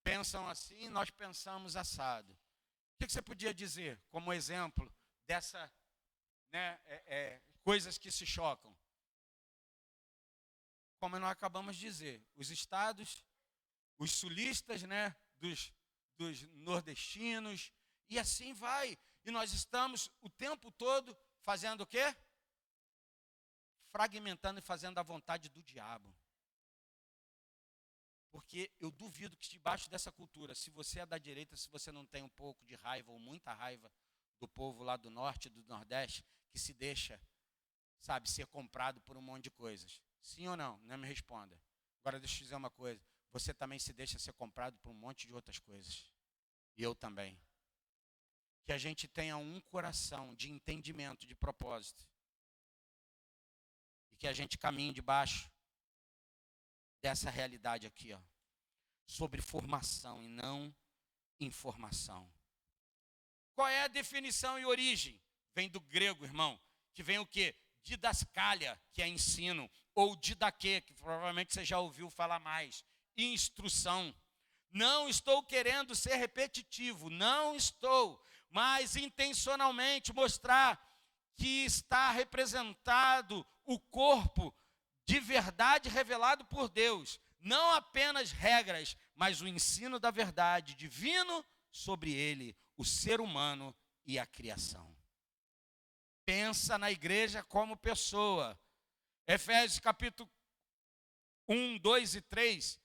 pensam assim, nós pensamos assado. O que você podia dizer como exemplo dessa, coisas que se chocam? Como nós acabamos de dizer, os estados, os sulistas, dos nordestinos, e assim vai. E nós estamos o tempo todo fazendo o quê? Fragmentando e fazendo a vontade do diabo. Porque eu duvido que debaixo dessa cultura, se você é da direita, se você não tem um pouco de raiva ou muita raiva do povo lá do norte e do nordeste, que se deixa, ser comprado por um monte de coisas. Sim ou não? Não me responda. Agora deixa eu te dizer uma coisa. Você também se deixa ser comprado por um monte de outras coisas. E eu também. Que a gente tenha um coração de entendimento, de propósito. E que a gente caminhe debaixo dessa realidade aqui, sobre formação e não informação. Qual é a definição e origem? Vem do grego, irmão, que vem o quê? Didascalia, que é ensino, ou didaquê, que provavelmente você já ouviu falar mais, instrução. Não estou querendo ser repetitivo, não estou, mas intencionalmente mostrar que está representado o corpo de verdade revelado por Deus. Não apenas regras, mas o ensino da verdade divino sobre ele, o ser humano e a criação. Pensa na igreja como pessoa. Efésios capítulo 1, 2 e 3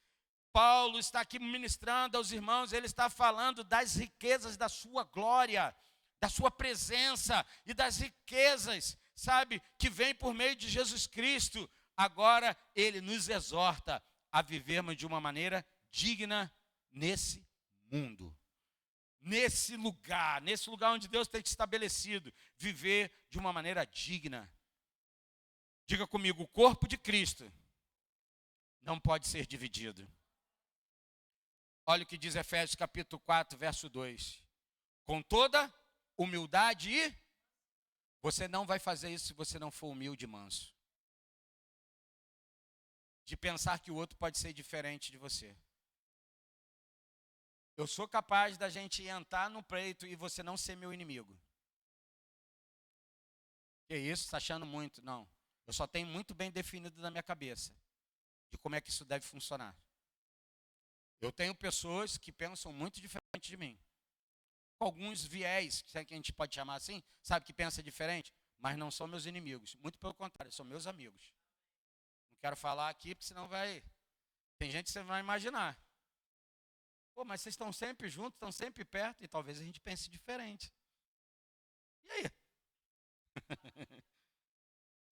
Paulo está aqui ministrando aos irmãos, ele está falando das riquezas da sua glória, da sua presença e das riquezas, sabe, que vem por meio de Jesus Cristo. Agora ele nos exorta a vivermos de uma maneira digna nesse mundo. Nesse lugar onde Deus tem te estabelecido, viver de uma maneira digna. Diga comigo, o corpo de Cristo não pode ser dividido. Olha o que diz Efésios capítulo 4, verso 2. Com toda humildade e... Você não vai fazer isso se você não for humilde e manso. De pensar que o outro pode ser diferente de você. Eu sou capaz da gente entrar no pleito e você não ser meu inimigo. Que isso? Está achando muito? Não. Eu só tenho muito bem definido na minha cabeça de como é que isso deve funcionar. Eu tenho pessoas que pensam muito diferente de mim. Com alguns viés, que a gente pode chamar assim, sabe, que pensa diferente, mas não são meus inimigos. Muito pelo contrário, são meus amigos. Não quero falar aqui, porque senão vai... Tem gente que você vai imaginar. Pô, mas vocês estão sempre juntos, estão sempre perto, e talvez a gente pense diferente. E aí?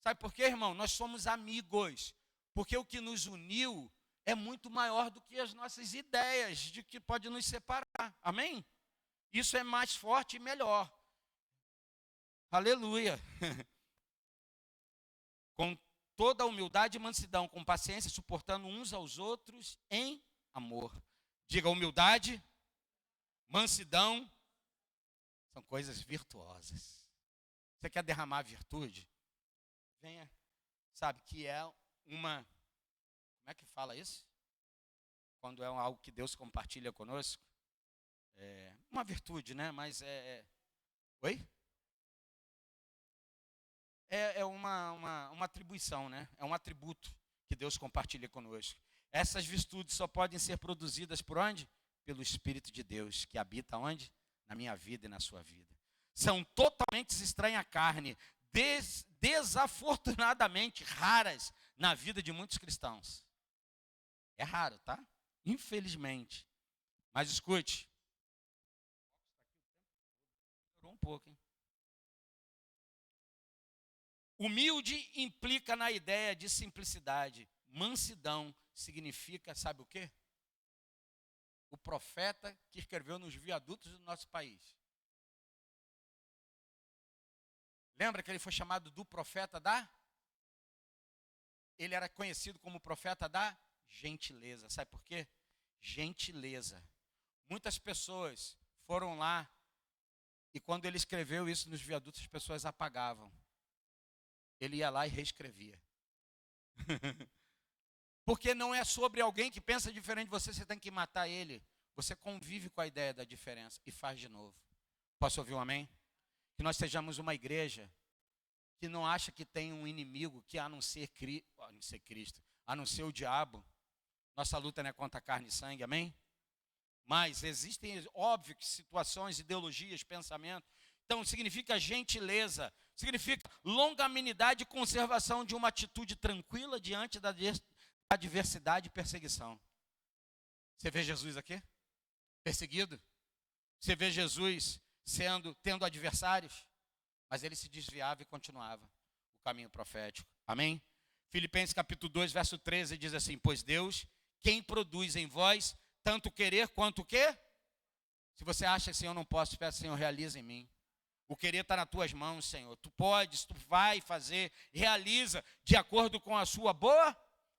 Sabe por quê, irmão? Nós somos amigos. Porque o que nos uniu é muito maior do que as nossas ideias de que pode nos separar. Amém? Isso é mais forte e melhor. Aleluia. Com toda a humildade e mansidão, com paciência, suportando uns aos outros em amor. Diga, humildade, mansidão, são coisas virtuosas. Você quer derramar virtude? Venha. Sabe que é uma... Como é que fala isso? Quando é algo que Deus compartilha conosco. É uma virtude, né? Mas Oi? É uma atribuição, né? É um atributo que Deus compartilha conosco. Essas virtudes só podem ser produzidas por onde? Pelo Espírito de Deus, que habita onde? Na minha vida e na sua vida. São totalmente estranhas à carne, desafortunadamente raras na vida de muitos cristãos. É raro, tá? Infelizmente. Mas escute. Durou um pouco, hein? Humilde implica na ideia de simplicidade. Mansidão significa, sabe o quê? O profeta que escreveu nos viadutos do nosso país. Lembra que ele foi chamado do profeta da? Ele era conhecido como profeta da gentileza. Sabe por quê? Gentileza. Muitas pessoas foram lá e quando ele escreveu isso nos viadutos, as pessoas apagavam. Ele ia lá e reescrevia. Porque não é sobre alguém que pensa diferente de você, você tem que matar ele. Você convive com a ideia da diferença e faz de novo. Posso ouvir um amém? Que nós sejamos uma igreja que não acha que tem um inimigo que a não ser Cristo, a não ser o diabo. Nossa luta não é contra carne e sangue, amém? Mas existem, óbvio, que situações, ideologias, pensamentos. Então, significa gentileza, significa longanimidade e conservação de uma atitude tranquila diante da adversidade e perseguição. Você vê Jesus aqui? Perseguido? Você vê Jesus tendo adversários? Mas ele se desviava e continuava o caminho profético. Amém? Filipenses capítulo 2, verso 13 diz assim: pois Deus, quem produz em vós tanto querer quanto o quê? Se você acha, Senhor, não posso, peço, Senhor, realiza em mim. O querer está nas tuas mãos, Senhor. Tu podes, tu vai fazer, realiza de acordo com a sua boa.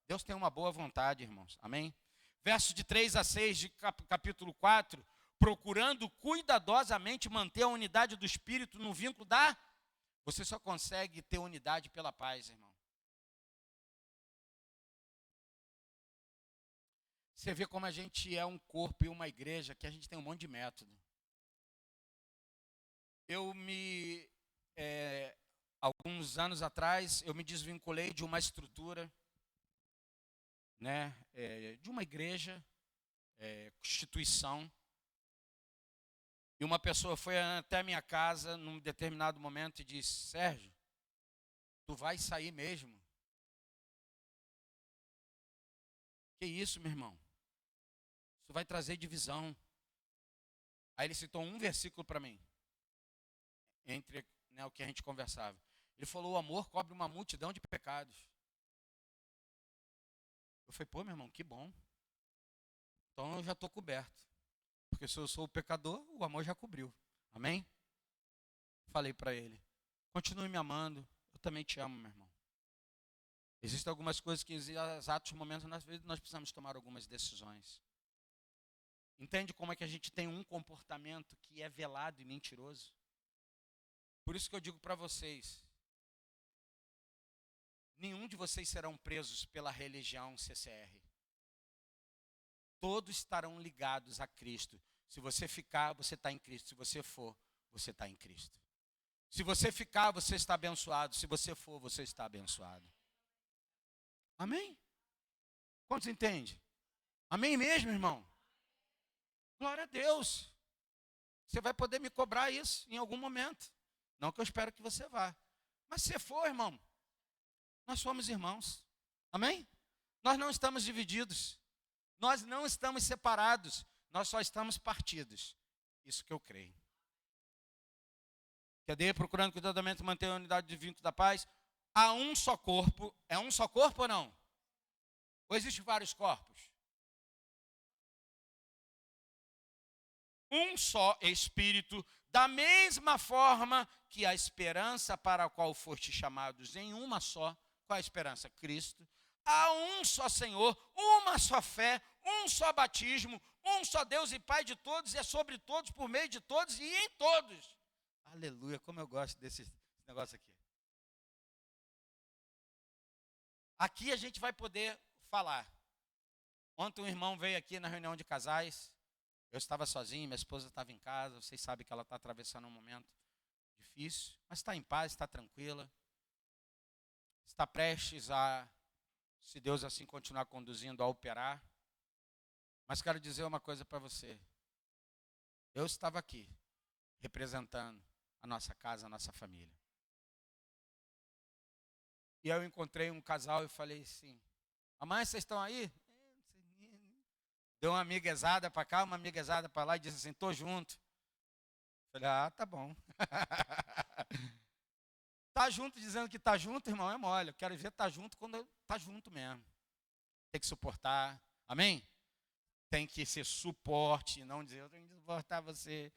Deus tem uma boa vontade, irmãos. Amém? Versos de 3 a 6 de capítulo 4. Procurando cuidadosamente manter a unidade do Espírito no vínculo da... Você só consegue ter unidade pela paz, irmão. Você vê como a gente é um corpo e uma igreja que a gente tem um monte de método. Alguns anos atrás, eu me desvinculei de uma estrutura, né, de uma igreja, instituição. E uma pessoa foi até a minha casa num determinado momento e disse: Sérgio, tu vai sair mesmo? Que isso, meu irmão? Isso vai trazer divisão. Aí ele citou um versículo para mim, entre o que a gente conversava. Ele falou, o amor cobre uma multidão de pecados. Eu falei, pô, meu irmão, que bom. Então eu já estou coberto. Porque se eu sou o pecador, o amor já cobriu. Amém? Falei para ele, continue me amando, eu também te amo, meu irmão. Existem algumas coisas que, em exatos momentos, nós precisamos tomar algumas decisões. Entende como é que a gente tem um comportamento que é velado e mentiroso? Por isso que eu digo para vocês, nenhum de vocês serão presos pela religião CCR. Todos estarão ligados a Cristo. Se você ficar, você está em Cristo. Se você for, você está em Cristo. Se você ficar, você está abençoado. Se você for, você está abençoado. Amém? Quantos entendem? Amém mesmo, irmão? Glória a Deus. Você vai poder me cobrar isso em algum momento. Não que eu espero que você vá. Mas se for, irmão, nós somos irmãos. Amém? Nós não estamos divididos. Nós não estamos separados. Nós só estamos partidos. Isso que eu creio. Cadê? Procurando cuidadosamente manter a unidade de vínculo da paz. Há um só corpo. É um só corpo ou não? Ou existem vários corpos? Um só Espírito, da mesma forma que a esperança para a qual foste chamados em uma só. Qual é a esperança? Cristo. Há um só Senhor, uma só fé, um só batismo, um só Deus e Pai de todos, e é sobre todos, por meio de todos e em todos. Aleluia, como eu gosto desse negócio aqui. Aqui a gente vai poder falar. Ontem um irmão veio aqui na reunião de casais. Eu estava sozinho, minha esposa estava em casa. Vocês sabem que ela está atravessando um momento difícil, mas está em paz, está tranquila. Está prestes a, se Deus assim continuar conduzindo, a operar. Mas quero dizer uma coisa para você. Eu estava aqui, representando a nossa casa, a nossa família. E eu encontrei um casal e falei assim, mamãe, vocês estão aí? Deu uma amiguezada para cá, uma amiguezada para lá e disse assim, estou junto. Falei, tá bom. Tá junto dizendo que tá junto, irmão, é mole. Eu quero ver tá junto quando tá junto mesmo. Tem que suportar. Amém? Tem que ser suporte, não dizer, eu tenho que suportar você.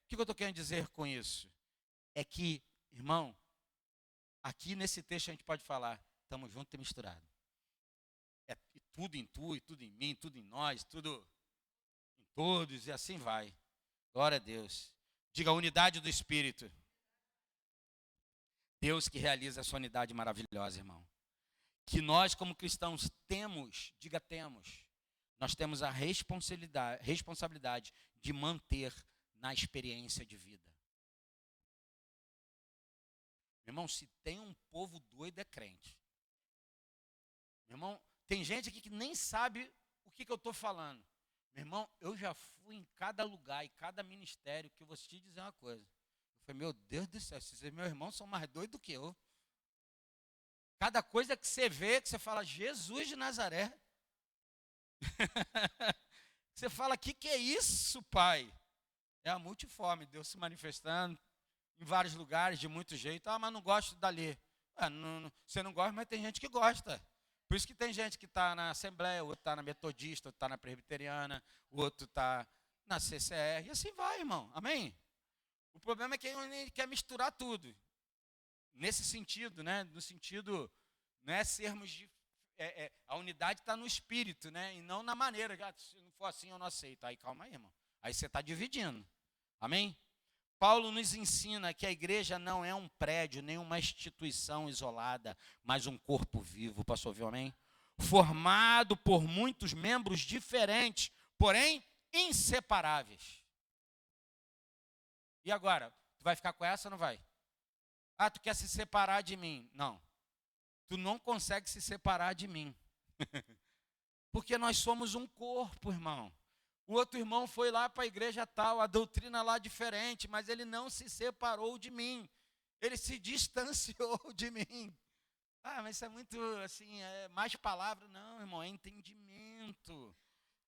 O que eu estou querendo dizer com isso? É que, irmão, aqui nesse texto a gente pode falar, estamos juntos e misturados. É tudo em tu, e tudo em mim, tudo em nós, tudo em todos, e assim vai. Glória a Deus. Diga a unidade do Espírito. Deus que realiza essa unidade maravilhosa, irmão. Que nós, como cristãos, temos, diga temos, nós temos a responsabilidade de manter na experiência de vida. Meu irmão, se tem um povo doido, é crente. Meu irmão, tem gente aqui que nem sabe o que eu estou falando. Meu irmão, eu já fui em cada lugar e cada ministério que eu vou te dizer uma coisa. Eu falei, meu Deus do céu, esses meus irmãos são mais doidos do que eu. Cada coisa que você vê, que você fala, Jesus de Nazaré. Você fala, que é isso, Pai? É a multiforme, Deus se manifestando em vários lugares, de muito jeito. Mas não gosto dali. Você não gosta, mas tem gente que gosta. Por isso que tem gente que está na Assembleia, o outro está na Metodista, o outro está na Presbiteriana, o outro está na CCR, e assim vai, irmão. Amém? O problema é que ele quer misturar tudo. Nesse sentido, né? No sentido, não é sermos... a unidade está no espírito, né? E não na maneira. Se não for assim, eu não aceito. Aí, calma aí, irmão. Aí você está dividindo. Amém? Paulo nos ensina que a igreja não é um prédio, nem uma instituição isolada, mas um corpo vivo. Pastor, viu, amém? Formado por muitos membros diferentes, porém inseparáveis. E agora? Tu vai ficar com essa ou não vai? Tu quer se separar de mim? Não. Tu não consegue se separar de mim. Porque nós somos um corpo, irmão. O outro irmão foi lá para a igreja tal, a doutrina lá diferente, mas ele não se separou de mim. Ele se distanciou de mim. Mas isso é muito, assim, mais palavra. Não, irmão, é entendimento.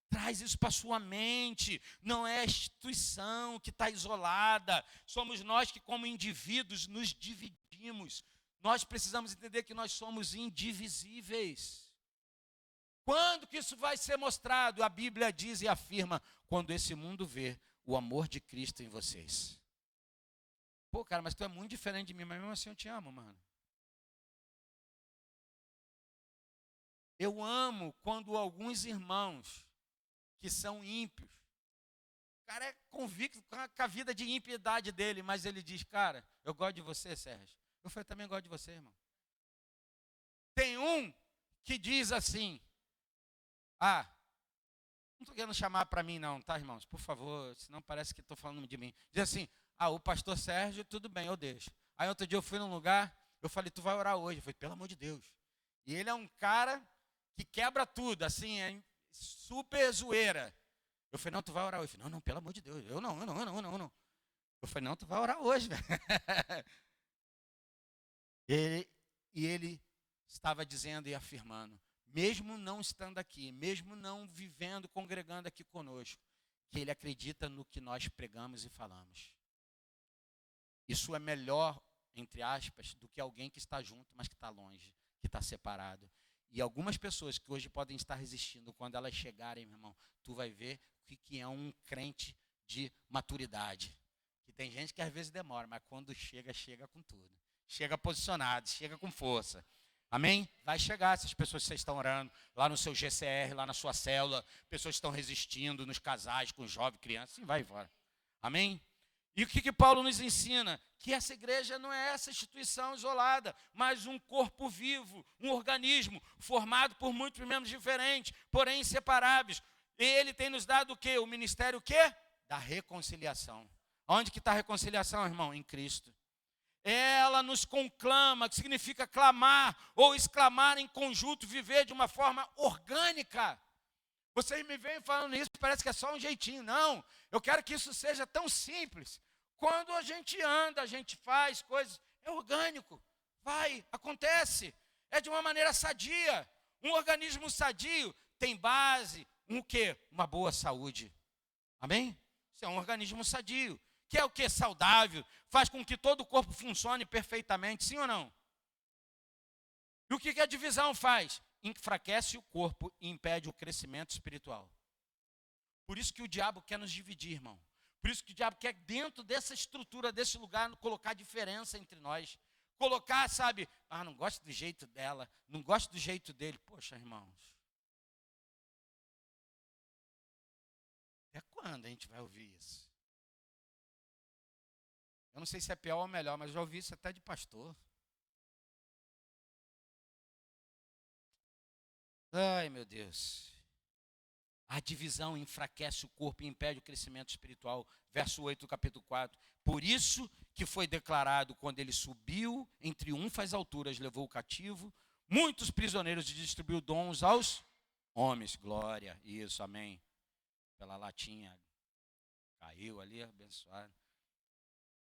Traz isso para a sua mente. Não é a instituição que está isolada. Somos nós que, como indivíduos, nos dividimos. Nós precisamos entender que nós somos indivisíveis. Quando que isso vai ser mostrado? A Bíblia diz e afirma: quando esse mundo vê o amor de Cristo em vocês. Pô, cara, mas tu é muito diferente de mim, mas mesmo assim eu te amo, mano. Eu amo quando alguns irmãos que são ímpios, o cara é convicto com a vida de impiedade dele, mas ele diz: cara, eu gosto de você, Sérgio. Eu falei: também gosto de você, irmão. Tem um que diz assim: não estou querendo chamar para mim não, tá, irmãos? Por favor, senão parece que estou falando de mim. Diz assim: o pastor Sérgio, tudo bem, eu deixo. Aí outro dia eu fui num lugar, eu falei: tu vai orar hoje? Eu falei: pelo amor de Deus. E ele é um cara que quebra tudo, assim, é super zoeira. Eu falei: não, tu vai orar hoje. Eu falei: não, pelo amor de Deus, eu não. Eu falei: não, tu vai orar hoje, velho. Ele estava dizendo e afirmando, mesmo não estando aqui, mesmo não vivendo, congregando aqui conosco, que ele acredita no que nós pregamos e falamos. Isso é melhor, entre aspas, do que alguém que está junto, mas que está longe, que está separado. E algumas pessoas que hoje podem estar resistindo, quando elas chegarem, meu irmão, tu vai ver o que é um crente de maturidade. Que tem gente que às vezes demora, mas quando chega, chega com tudo. Chega posicionado, chega com força. Amém? Vai chegar essas pessoas que vocês estão orando, lá no seu GCR, lá na sua célula, pessoas que estão resistindo nos casais, com jovens, crianças, assim vai embora. Amém? E o que Paulo nos ensina? Que essa igreja não é essa instituição isolada, mas um corpo vivo, um organismo formado por muitos membros diferentes, porém inseparáveis. E ele tem nos dado o quê? O ministério o quê? Da reconciliação. Onde que está a reconciliação, irmão? Em Cristo. Ela nos conclama, que significa clamar ou exclamar em conjunto, viver de uma forma orgânica. Vocês me vêm falando isso, parece que é só um jeitinho. Não, eu quero que isso seja tão simples. Quando a gente anda, a gente faz coisas, é orgânico, vai, acontece, é de uma maneira sadia. Um organismo sadio tem base, um quê? Uma boa saúde. Amém? Isso é um organismo sadio. Que é o que? Saudável, faz com que todo o corpo funcione perfeitamente, sim ou não? E o que a divisão faz? Enfraquece o corpo e impede o crescimento espiritual. Por isso que o diabo quer nos dividir, irmão. Por isso que o diabo quer, dentro dessa estrutura, desse lugar, colocar diferença entre nós. Colocar, sabe, não gosto do jeito dela, não gosto do jeito dele. Poxa, irmãos. Até quando a gente vai ouvir isso? Eu não sei se é pior ou melhor, mas eu já ouvi isso até de pastor. Ai, meu Deus. A divisão enfraquece o corpo e impede o crescimento espiritual. Verso 8 do capítulo 4. Por isso que foi declarado, quando ele subiu em triunfo às alturas, levou o cativo, muitos prisioneiros, e distribuiu dons aos homens. Glória, isso, amém. Pela latinha, caiu ali, abençoado.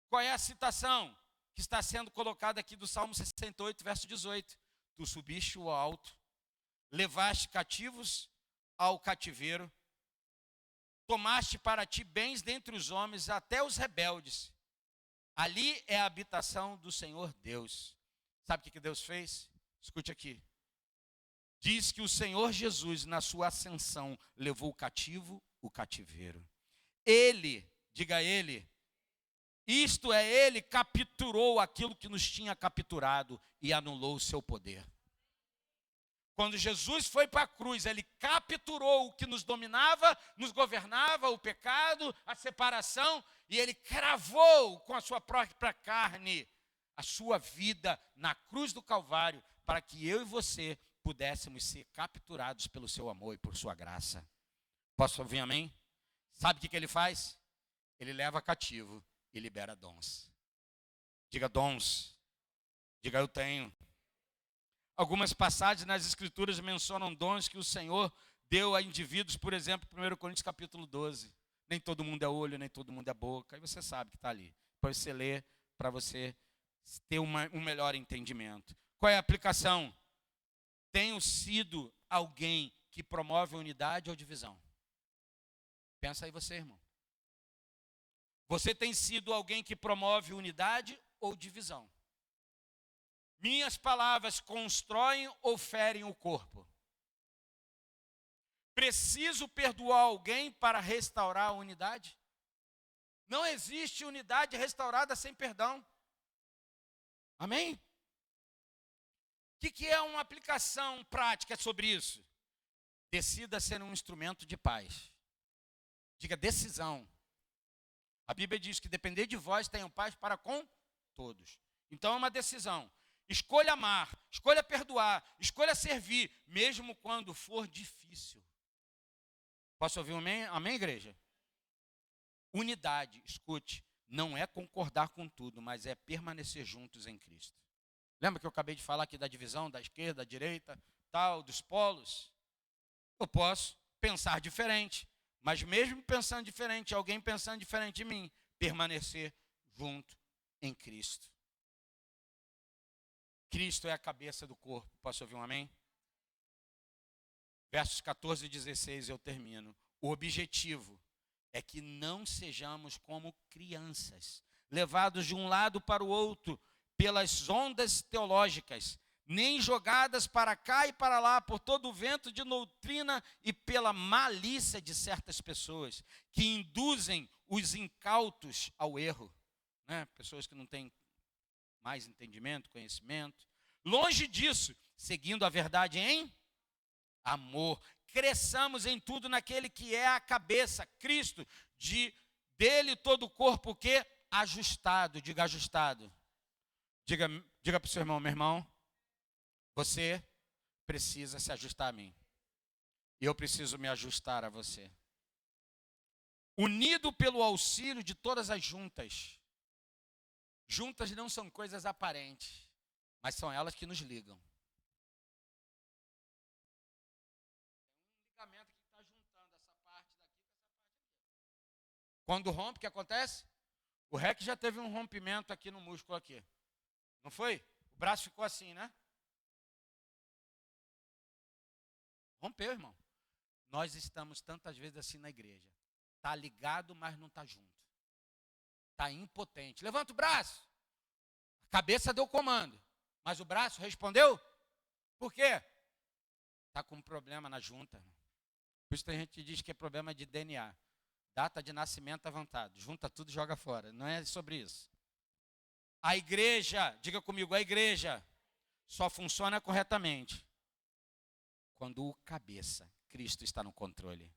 Qual é a citação que está sendo colocada aqui do Salmo 68, verso 18? Tu subiste o alto, levaste cativos ao cativeiro, tomaste para ti bens dentre os homens, até os rebeldes. Ali é a habitação do Senhor Deus. Sabe o que Deus fez? Escute aqui. Diz que o Senhor Jesus, na sua ascensão, levou o cativo, o cativeiro. Ele, diga ele, isto é, ele capturou aquilo que nos tinha capturado e anulou o seu poder. Quando Jesus foi para a cruz, ele capturou o que nos dominava, nos governava, o pecado, a separação, e ele cravou com a sua própria carne a sua vida na cruz do Calvário, para que eu e você pudéssemos ser capturados pelo seu amor e por sua graça. Posso ouvir amém? Sabe o que ele faz? Ele leva cativo e libera dons. Diga dons. Diga eu tenho. Algumas passagens nas Escrituras mencionam dons que o Senhor deu a indivíduos, por exemplo, 1 Coríntios capítulo 12. Nem todo mundo é olho, nem todo mundo é boca. Aí você sabe que está ali. Depois você lê para você ter um melhor entendimento. Qual é a aplicação? Tenho sido alguém que promove unidade ou divisão? Pensa aí você, irmão. Você tem sido alguém que promove unidade ou divisão? Minhas palavras constroem ou ferem o corpo? Preciso perdoar alguém para restaurar a unidade? Não existe unidade restaurada sem perdão. Amém? O que é uma aplicação prática sobre isso? Decida ser um instrumento de paz. Diga decisão. A Bíblia diz que depender de vós tenham paz para com todos. Então é uma decisão. Escolha amar, escolha perdoar, escolha servir, mesmo quando for difícil. Posso ouvir um amém? Amém, igreja? Unidade, escute, não é concordar com tudo, mas é permanecer juntos em Cristo. Lembra que eu acabei de falar aqui da divisão, da esquerda, da direita, tal, dos polos? Eu posso pensar diferente, mas mesmo pensando diferente, alguém pensando diferente de mim, permanecer junto em Cristo. Cristo é a cabeça do corpo. Posso ouvir um amém? Versos 14 e 16 eu termino. O objetivo é que não sejamos como crianças, levados de um lado para o outro pelas ondas teológicas, nem jogadas para cá e para lá por todo o vento de doutrina e pela malícia de certas pessoas que induzem os incautos ao erro, né? Pessoas que não têm mais entendimento, conhecimento. Longe disso, seguindo a verdade em amor, cresçamos em tudo naquele que é a cabeça, Cristo, dele todo o corpo que ajustado, diga ajustado. Diga para o seu irmão, meu irmão, você precisa se ajustar a mim. E eu preciso me ajustar a você. Unido pelo auxílio de todas as juntas. Juntas não são coisas aparentes, mas são elas que nos ligam. Tem um ligamento que está juntando essa parte daqui com essa parte aqui. Quando rompe, o que acontece? O REC já teve um rompimento aqui no músculo aqui. Não foi? O braço ficou assim, né? Rompeu, irmão. Nós estamos tantas vezes assim na igreja. Está ligado, mas não está junto. Está impotente. Levanta o braço. A cabeça deu comando. Mas o braço respondeu? Por quê? Está com um problema na junta. Por isso tem gente que diz que é problema de DNA. Data de nascimento avançado. Junta tudo e joga fora. Não é sobre isso. A igreja, diga comigo, a igreja só funciona corretamente quando o cabeça, Cristo, está no controle.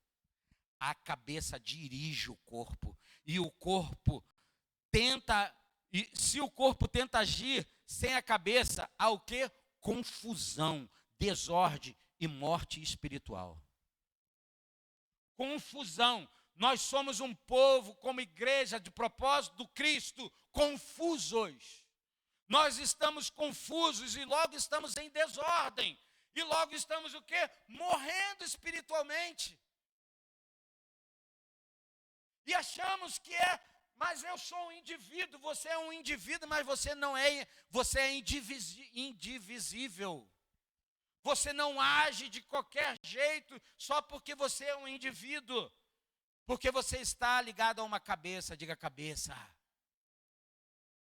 A cabeça dirige o corpo e o corpo tenta, e se o corpo tenta agir sem a cabeça, há o quê? Confusão, desordem e morte espiritual. Confusão. Nós somos um povo, como igreja de propósito do Cristo, confusos. Nós estamos confusos e logo estamos em desordem. E logo estamos o quê? Morrendo espiritualmente. E achamos que mas eu sou um indivíduo, você é um indivíduo, mas você não é, você é indivisível. Você não age de qualquer jeito só porque você é um indivíduo. Porque você está ligado a uma cabeça, diga cabeça.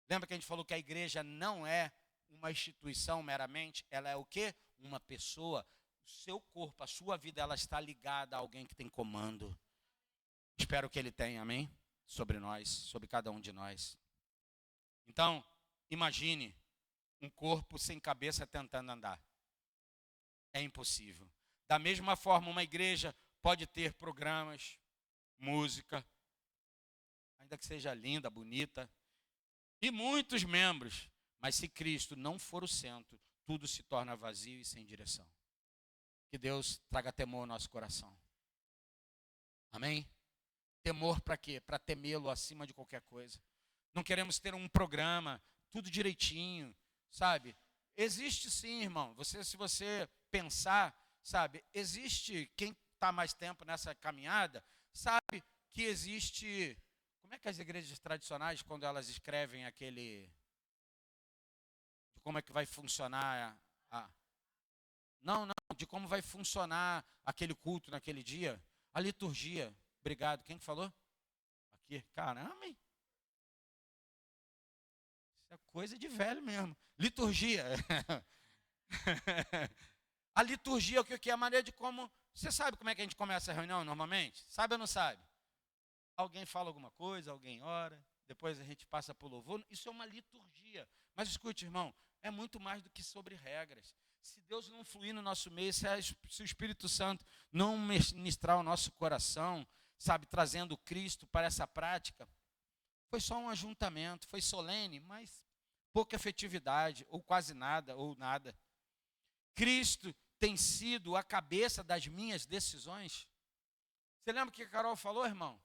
Lembra que a gente falou que a igreja não é uma instituição meramente, ela é o quê? Uma pessoa. O seu corpo, a sua vida, ela está ligada a alguém que tem comando. Espero que ele tenha, amém? Sobre nós, sobre cada um de nós. Então, imagine um corpo sem cabeça tentando andar. É impossível. Da mesma forma, uma igreja pode ter programas, música, ainda que seja linda, bonita, e muitos membros, mas se Cristo não for o centro, tudo se torna vazio e sem direção. Que Deus traga temor ao nosso coração. Amém? Temor para quê? Para temê-lo acima de qualquer coisa. Não queremos ter um programa, tudo direitinho, sabe? Existe sim, irmão. Se você pensar, sabe? Existe, quem está mais tempo nessa caminhada, sabe que existe. Como é que as igrejas tradicionais, quando elas escrevem de como é que vai funcionar de como vai funcionar aquele culto naquele dia, a liturgia. Obrigado. Quem que falou? Aqui. Caramba, hein? Isso é coisa de velho mesmo. Liturgia. A liturgia, o que é a maneira de como... Você sabe como é que a gente começa a reunião normalmente? Sabe ou não sabe? Alguém fala alguma coisa, alguém ora, depois a gente passa por louvor. Isso é uma liturgia. Mas escute, irmão, é muito mais do que sobre regras. Se Deus não fluir no nosso meio, se o Espírito Santo não ministrar o nosso coração, sabe, trazendo Cristo para essa prática, foi só um ajuntamento, foi solene, mas pouca efetividade, ou quase nada, ou nada. Cristo tem sido a cabeça das minhas decisões. Você lembra o que a Carol falou, irmão?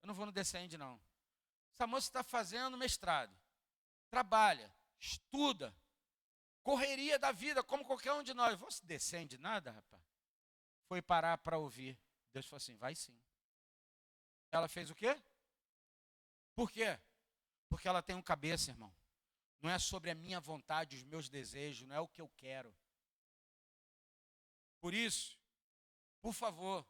Eu não vou no Descende, não. Essa moça está fazendo mestrado, trabalha, estuda, correria da vida, como qualquer um de nós. Você Descende nada, rapaz? Foi parar para ouvir. Deus falou assim, vai sim. Ela fez o quê? Por quê? Porque ela tem um cabeça, irmão. Não é sobre a minha vontade, os meus desejos, não é o que eu quero. Por isso, por favor,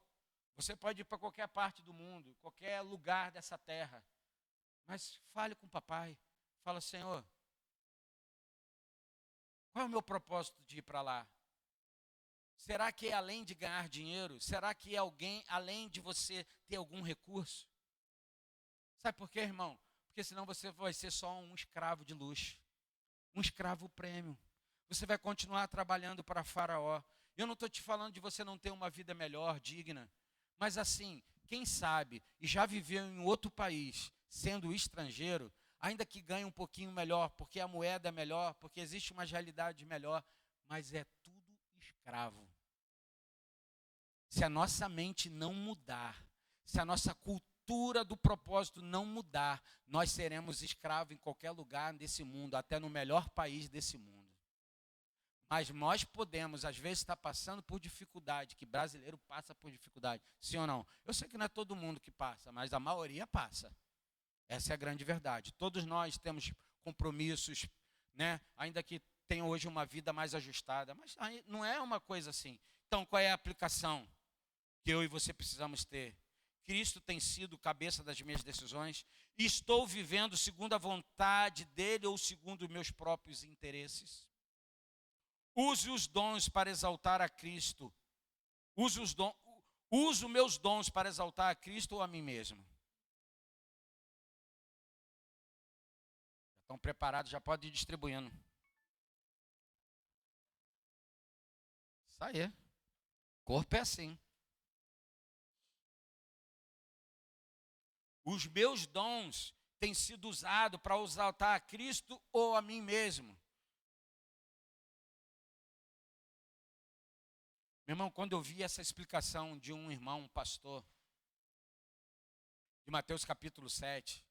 você pode ir para qualquer parte do mundo, qualquer lugar dessa terra, mas fale com o papai. Fala, Senhor, qual é o meu propósito de ir para lá? Será que é além de ganhar dinheiro? Será que é alguém além de você ter algum recurso? Sabe por quê, irmão? Porque senão você vai ser só um escravo de luxo, um escravo prêmio. Você vai continuar trabalhando para Faraó. Eu não estou te falando de você não ter uma vida melhor, digna, mas assim, quem sabe, e já viveu em outro país, sendo estrangeiro, ainda que ganhe um pouquinho melhor, porque a moeda é melhor, porque existe uma realidade melhor, mas é tudo escravo. Se a nossa mente não mudar, se a nossa cultura do propósito não mudar, nós seremos escravos em qualquer lugar desse mundo, até no melhor país desse mundo. Mas nós podemos, às vezes, estar passando por dificuldade, que brasileiro passa por dificuldade, sim ou não? Eu sei que não é todo mundo que passa, mas a maioria passa. Essa é a grande verdade. Todos nós temos compromissos, né? Ainda que tenham hoje uma vida mais ajustada, mas não é uma coisa assim. Então, qual é a aplicação que eu e você precisamos ter? Cristo tem sido cabeça das minhas decisões e estou vivendo segundo a vontade dele ou segundo meus próprios interesses? Use os dons para exaltar a Cristo. Uso meus dons para exaltar a Cristo ou a mim mesmo. Estão preparados? Já pode ir distribuindo. Isso aí. Corpo é assim. Os meus dons têm sido usados para exaltar a Cristo ou a mim mesmo. Meu irmão, quando eu vi essa explicação de um irmão, um pastor, de Mateus capítulo 7,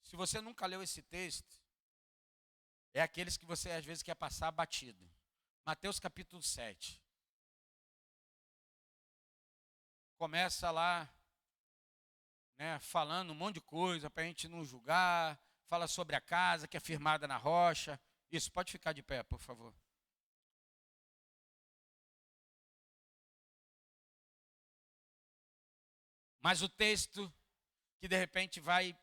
se você nunca leu esse texto, é aqueles que você às vezes quer passar batido. Mateus capítulo 7. Começa lá, né, falando um monte de coisa para a gente não julgar, fala sobre a casa que é firmada na rocha. Isso, pode ficar de pé, por favor. Mas o texto que de repente vai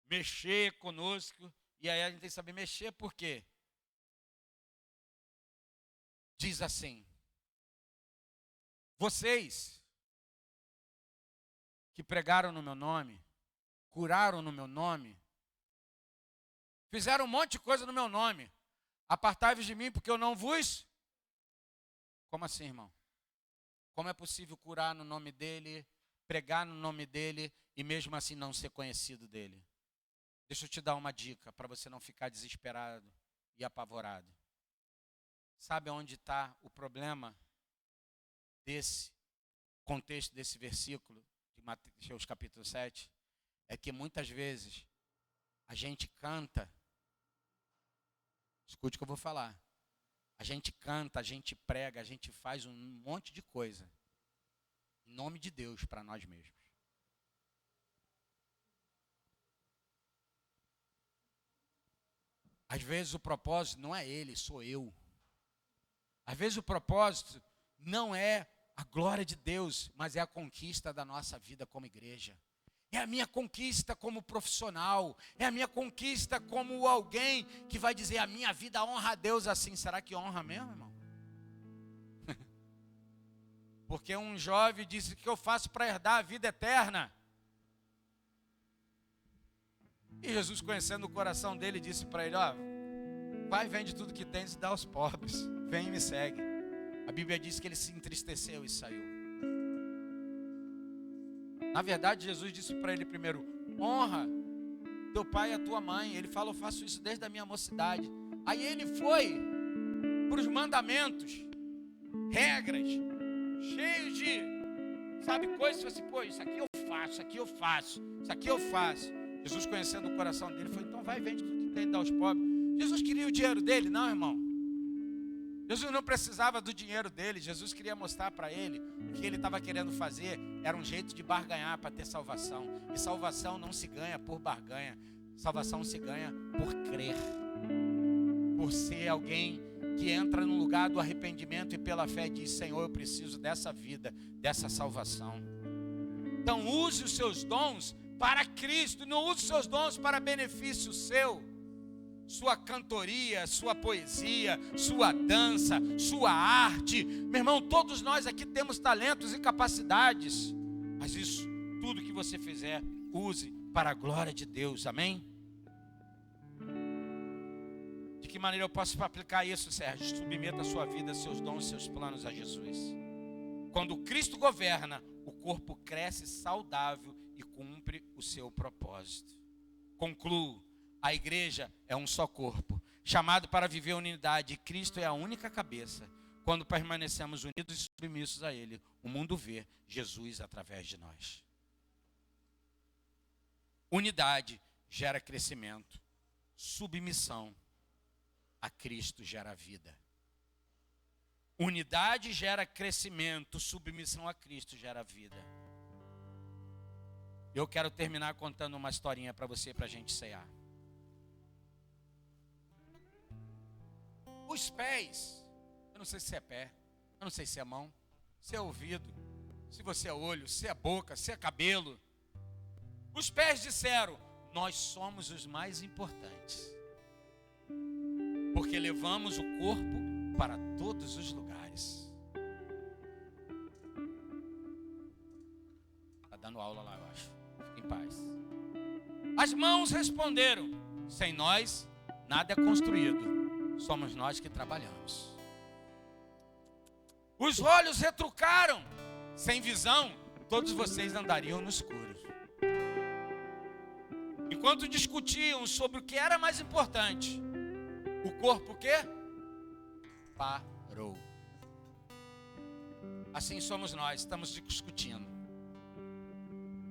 mexer conosco, e aí a gente tem que saber mexer por quê? Diz assim: vocês que pregaram no meu nome, curaram no meu nome, fizeram um monte de coisa no meu nome, apartai-vos de mim porque eu não vos... Como assim, irmão? Como é possível curar no nome dele, pregar no nome dele e mesmo assim não ser conhecido dele? Deixa eu te dar uma dica para você não ficar desesperado e apavorado. Sabe onde está o problema desse contexto, desse versículo de Mateus capítulo 7? É que muitas vezes a gente canta, escute o que eu vou falar, a gente canta, a gente prega, a gente faz um monte de coisa em nome de Deus para nós mesmos. Às vezes o propósito não é ele, sou eu. Às vezes o propósito não é a glória de Deus, mas é a conquista da nossa vida como igreja. É a minha conquista como profissional, é a minha conquista como alguém que vai dizer, a minha vida honra a Deus assim. Será que honra mesmo, irmão? Porque um jovem disse, o que eu faço para herdar a vida eterna? E Jesus, conhecendo o coração dele, disse para ele, ó, vai, vende tudo que tens e dá aos pobres, vem e me segue. A Bíblia diz que ele se entristeceu e saiu. Na verdade, Jesus disse para ele primeiro, honra teu pai e a tua mãe. Ele falou, eu faço isso desde a minha mocidade. Aí ele foi para os mandamentos, regras, cheios de, sabe, coisas, assim, pô, isso aqui eu faço, isso aqui eu faço, isso aqui eu faço. Jesus, conhecendo o coração dele, falou, então vai, vende tudo que tem e dá aos pobres. Jesus queria o dinheiro dele? Não, irmão. Jesus não precisava do dinheiro dele. Jesus queria mostrar para ele o que ele estava querendo fazer era um jeito de barganhar para ter salvação. E salvação não se ganha por barganha. Salvação se ganha por crer. Por ser alguém que entra no lugar do arrependimento e pela fé diz, Senhor, eu preciso dessa vida, dessa salvação. Então use os seus dons para Cristo, não use os seus dons para benefício seu. Sua cantoria, sua poesia, sua dança, sua arte. Meu irmão, todos nós aqui temos talentos e capacidades. Mas isso, tudo que você fizer, use para a glória de Deus, amém? De que maneira eu posso aplicar isso, Sérgio? Submeta a sua vida, seus dons, seus planos a Jesus. Quando Cristo governa, o corpo cresce saudável e cumpre o seu propósito. Concluo. A igreja é um só corpo, chamado para viver a unidade. Cristo é a única cabeça. Quando permanecemos unidos e submissos a Ele, o mundo vê Jesus através de nós. Unidade gera crescimento. Submissão a Cristo gera vida. Unidade gera crescimento. Submissão a Cristo gera vida. Eu quero terminar contando uma historinha para você, para a gente cear. Os pés, eu não sei se é pé, eu não sei se é mão, se é ouvido, se você é olho, se é boca, se é cabelo. Os pés disseram, nós somos os mais importantes, porque levamos o corpo para todos os lugares. Está dando aula lá, eu acho. Fique em paz. As mãos responderam, sem nós, nada é construído. Somos nós que trabalhamos. Os olhos retrucaram. Sem visão, todos vocês andariam no escuro. Enquanto discutiam sobre o que era mais importante, o corpo o quê? Parou. Assim somos nós, estamos discutindo.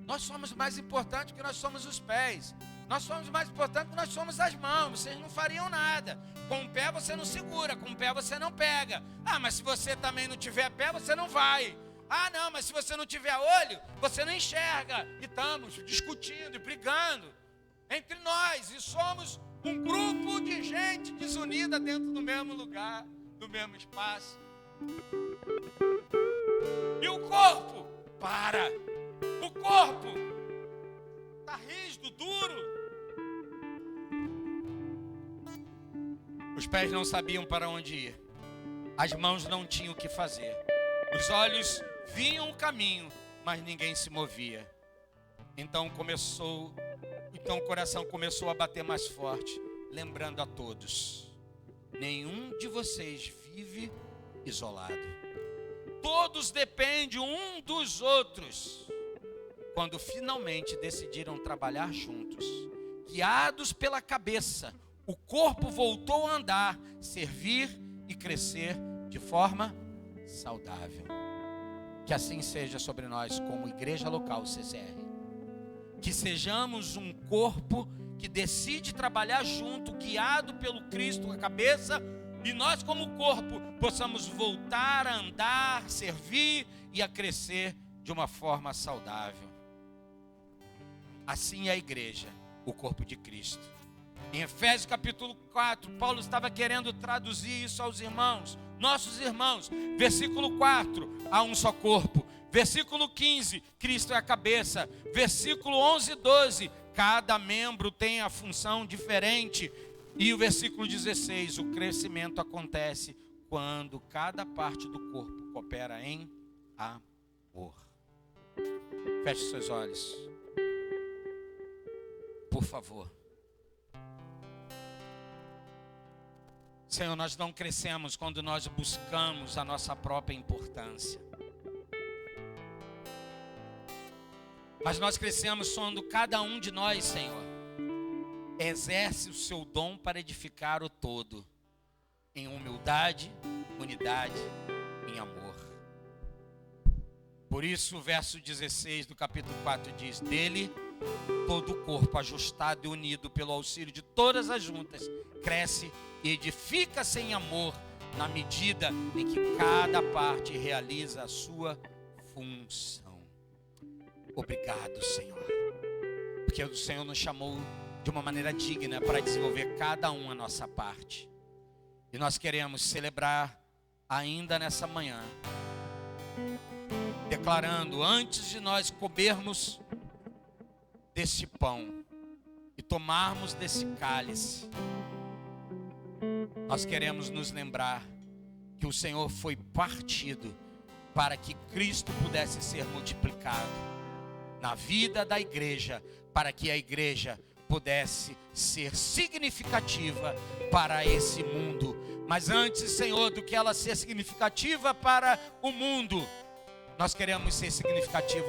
Nós somos mais importantes porque nós somos os pés. Nós somos mais importantes porque nós somos as mãos. Vocês não fariam nada. Com o pé você não segura, com o pé você não pega. Ah, mas se você também não tiver pé, você não vai. Ah, não, mas se você não tiver olho, você não enxerga. E estamos discutindo e brigando entre nós. E somos um grupo de gente desunida dentro do mesmo lugar, do mesmo espaço. E o corpo para. O corpo está rígido, duro. Os pés não sabiam para onde ir. As mãos não tinham o que fazer. Os olhos viam o caminho, mas ninguém se movia. Então o coração começou a bater mais forte, lembrando a todos: nenhum de vocês vive isolado. Todos dependem um dos outros. Quando finalmente decidiram trabalhar juntos, guiados pela cabeça, o corpo voltou a andar, servir e crescer de forma saudável. Que assim seja sobre nós como igreja local CCR. Que sejamos um corpo que decide trabalhar junto, guiado pelo Cristo, a cabeça, e nós como corpo possamos voltar a andar, servir e a crescer de uma forma saudável. Assim é a igreja, o corpo de Cristo. Em Efésios capítulo 4, Paulo estava querendo traduzir isso aos irmãos. nossos irmãos. Versículo 4, há um só corpo. Versículo 15, Cristo é a cabeça. Versículo 11 e 12, cada membro tem a função diferente. E o versículo 16, o crescimento acontece quando cada parte do corpo coopera em amor. Feche seus olhos, por favor. Senhor, nós não crescemos quando nós buscamos a nossa própria importância. Mas nós crescemos quando cada um de nós, Senhor, exerce o seu dom para edificar o todo, em humildade, unidade, em amor. Por isso o verso 16 do capítulo 4 diz: dele todo o corpo, ajustado e unido pelo auxílio de todas as juntas, cresce e edifica-se em amor, na medida em que cada parte realiza a sua função. Obrigado, Senhor, porque o Senhor nos chamou de uma maneira digna para desenvolver cada um a nossa parte. E nós queremos celebrar ainda nessa manhã, declarando, antes de nós comermos desse pão e tomarmos desse cálice, nós queremos nos lembrar que o Senhor foi partido para que Cristo pudesse ser multiplicado na vida da igreja, para que a igreja pudesse ser significativa para esse mundo. Mas antes, Senhor, do que ela ser significativa para o mundo, nós queremos ser significativos